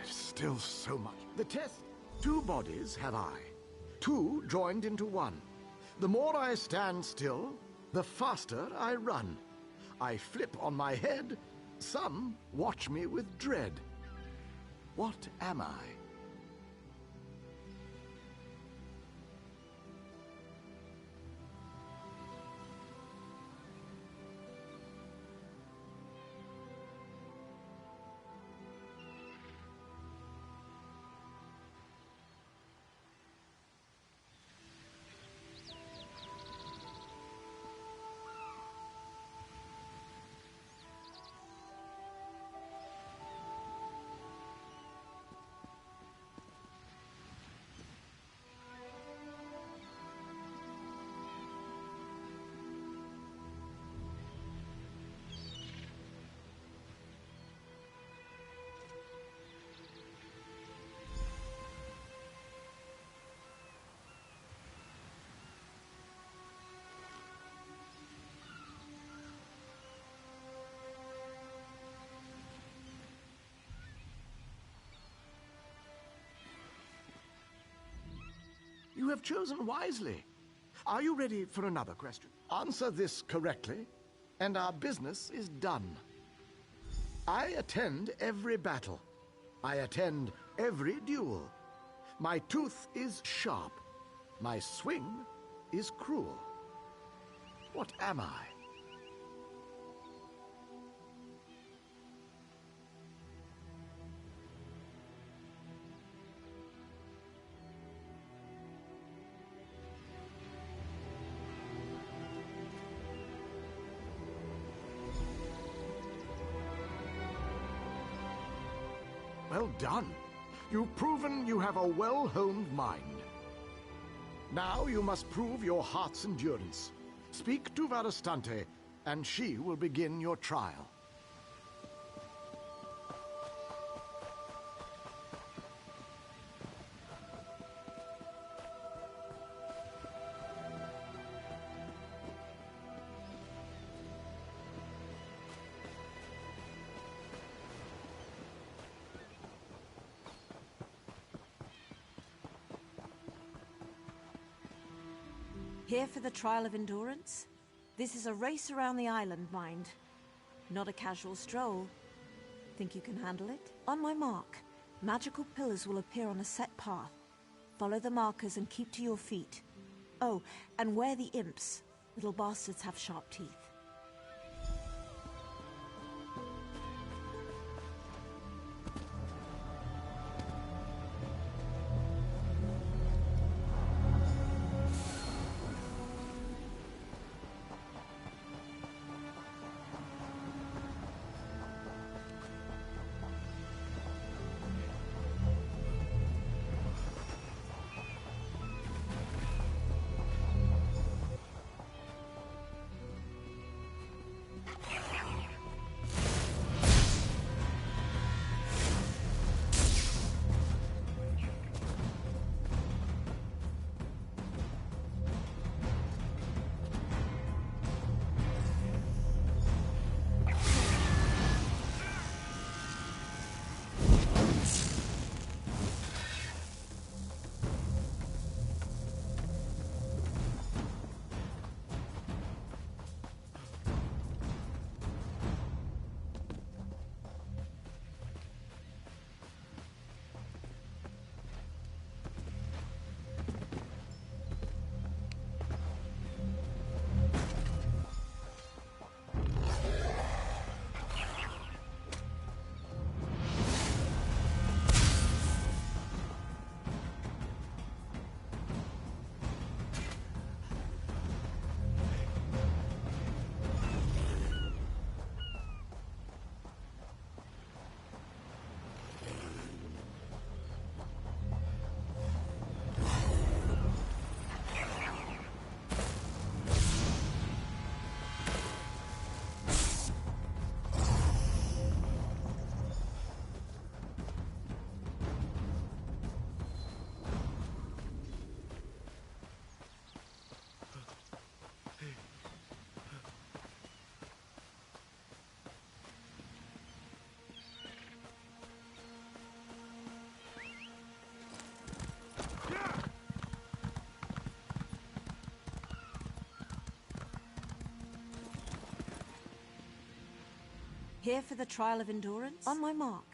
G: Still so much. The test. 2 bodies have I. 2 joined into one. The more I stand still, the faster I run. I flip on my head. Some watch me with dread. What am I? You have chosen wisely. Are you ready for another question? Answer this correctly, and our business is done. I attend every battle. I attend every duel. My tooth is sharp. My swing is cruel. What am I? Well done. You've proven you have a well-honed mind. Now you must prove your heart's endurance. Speak to Varastante, and she will begin your trial.
O: Here for the trial of endurance? This is a race around the island, mind.
N: not a casual stroll. Think you can handle it? On my mark, magical pillars will appear on a set path. Follow the markers and keep to your feet. Oh, and where the imps. Little bastards have sharp teeth. Here for the trial of endurance? On my mark.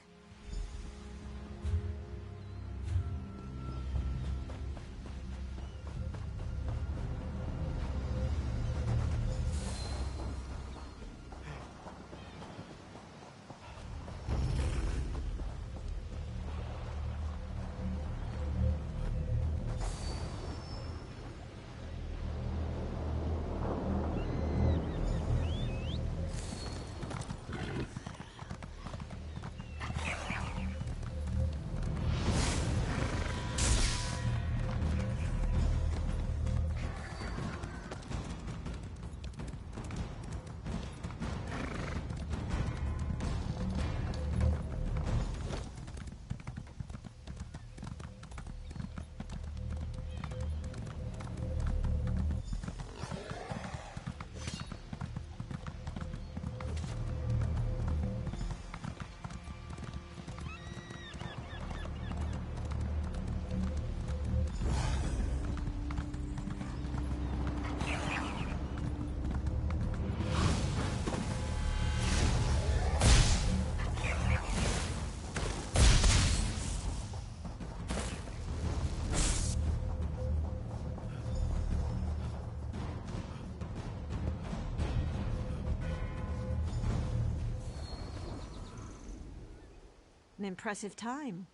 N: An impressive time.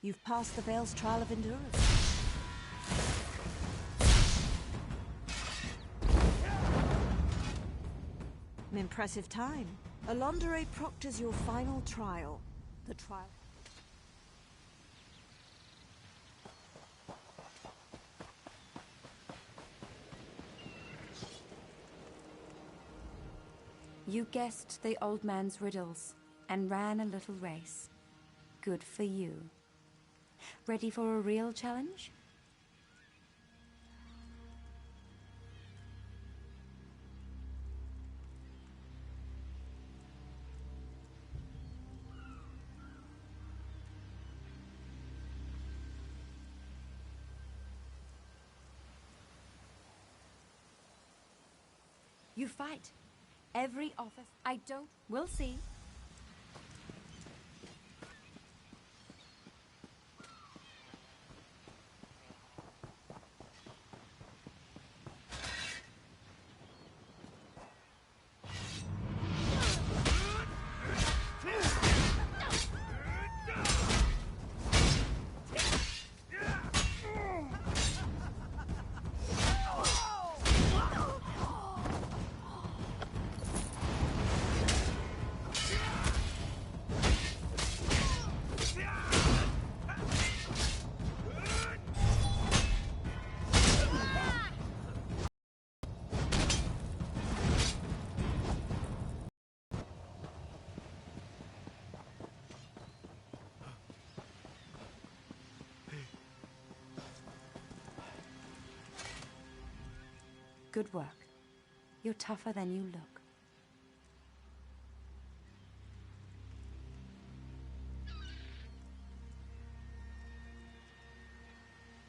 N: You've passed the Veil's trial of endurance. An impressive time. Alondere proctors your final trial. The trial.
J: You guessed the old man's riddles and ran a little race. Good for you. Ready for a real challenge? You fight, Every office. I don't. We'll see. Good work. You're tougher than you look.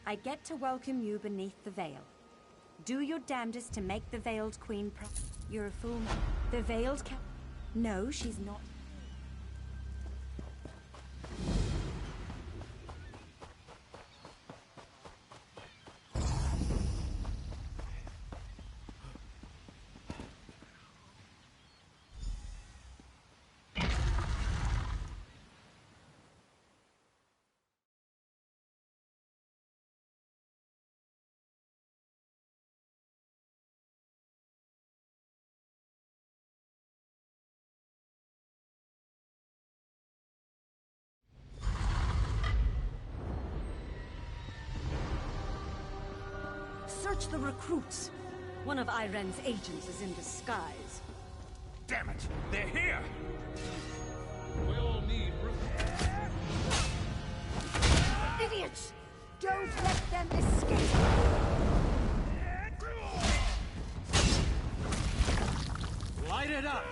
J: I get to welcome you beneath the veil. Do your damnedest to make the Veiled Queen You're a fool. The Veiled No, she's not.
I: Search the recruits. One of Iren's agents is in disguise.
A: Damn it! They're here! We'll need...
I: Idiots! Don't let them escape!
T: Light it up!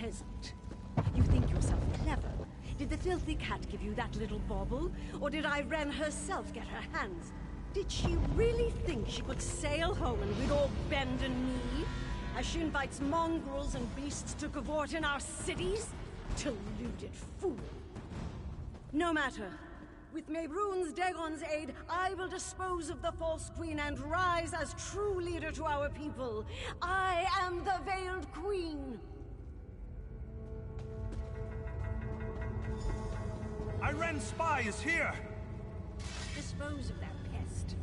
I: Peasant. You think yourself clever. Did the filthy cat give you that little bauble? Or did Iren herself get her hands? Did she really think she could sail home and we'd all bend a knee? As she invites mongrels and beasts to cavort in our cities? Deluded fool. No matter. With Mehrunes Dagon's aid, I will dispose of the false queen and rise as true leader to our people. I am the Veiled Queen.
A: Iren's spy is here!
I: Dispose of that pest.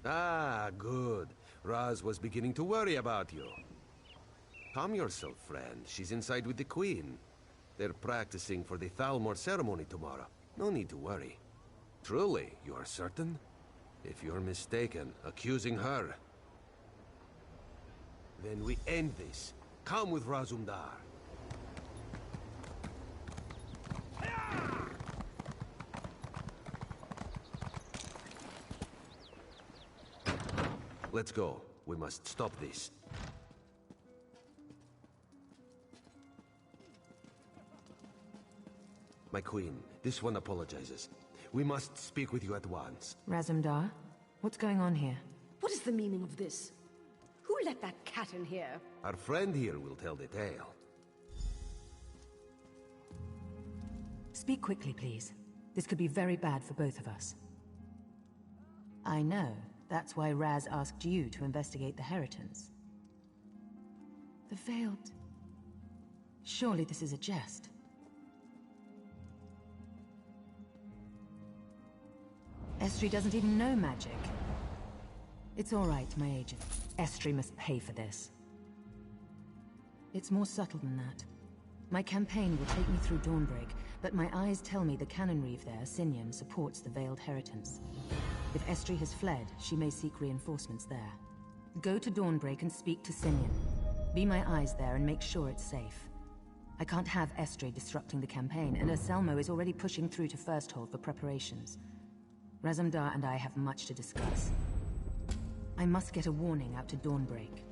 U: Ah, good. Raz was beginning to worry about you. Calm yourself, friend. She's inside with the Queen. They're practicing for the Thalmor ceremony tomorrow. No need to worry. Truly, you are certain? If you're mistaken, accusing her, then we end this. Come with Razumdar. Let's go. We must stop this. My queen, this one apologizes. We must speak with you at once.
D: Razumdar, what's going on here?
H: What is the meaning of this? Who let that cat in here?
U: Our friend here will tell the tale.
D: Speak quickly, please. This could be very bad for both of us. I know. That's why Raz asked you to investigate the Heritance. The Veiled... Surely this is a jest. Estri doesn't even know magic. It's all right, my agent. Estri must pay for this. It's more subtle than that. My campaign will take me through Dawnbreak, but my eyes tell me the Cannon Reeve there, Sinyan, supports the Veiled Heritance. If Estri has fled, she may seek reinforcements there. Go to Dawnbreak and speak to Sinyan. Be my eyes there and make sure it's safe. I can't have Estri disrupting the campaign, and Anselmo is already pushing through to Firsthold for preparations. Razumdar and I have much to discuss. I must get a warning out to Dawnbreak.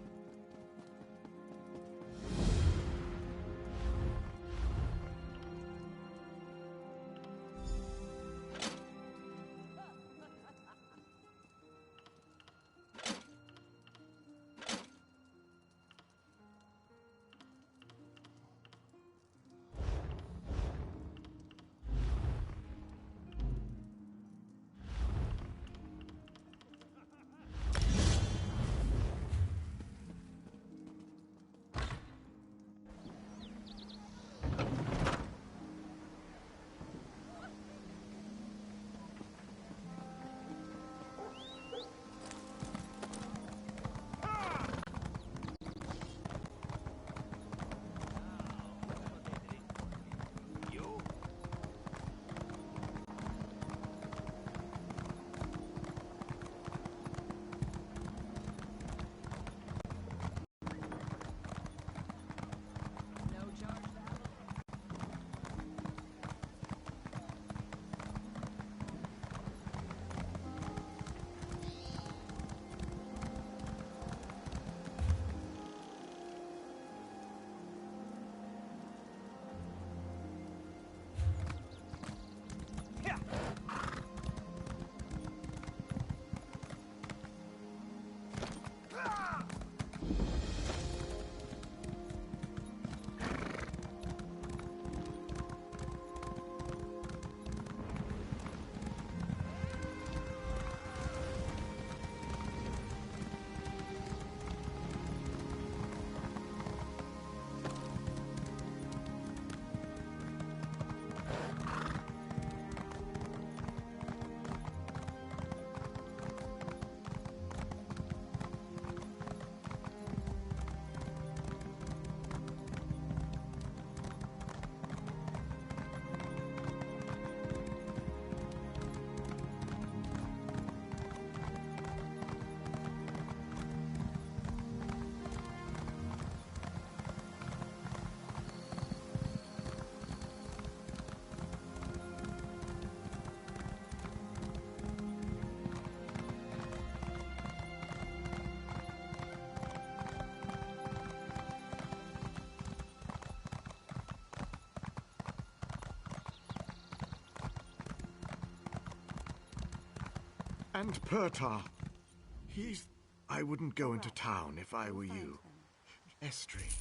G: And Pertar. I wouldn't go into town if I were you. Estri.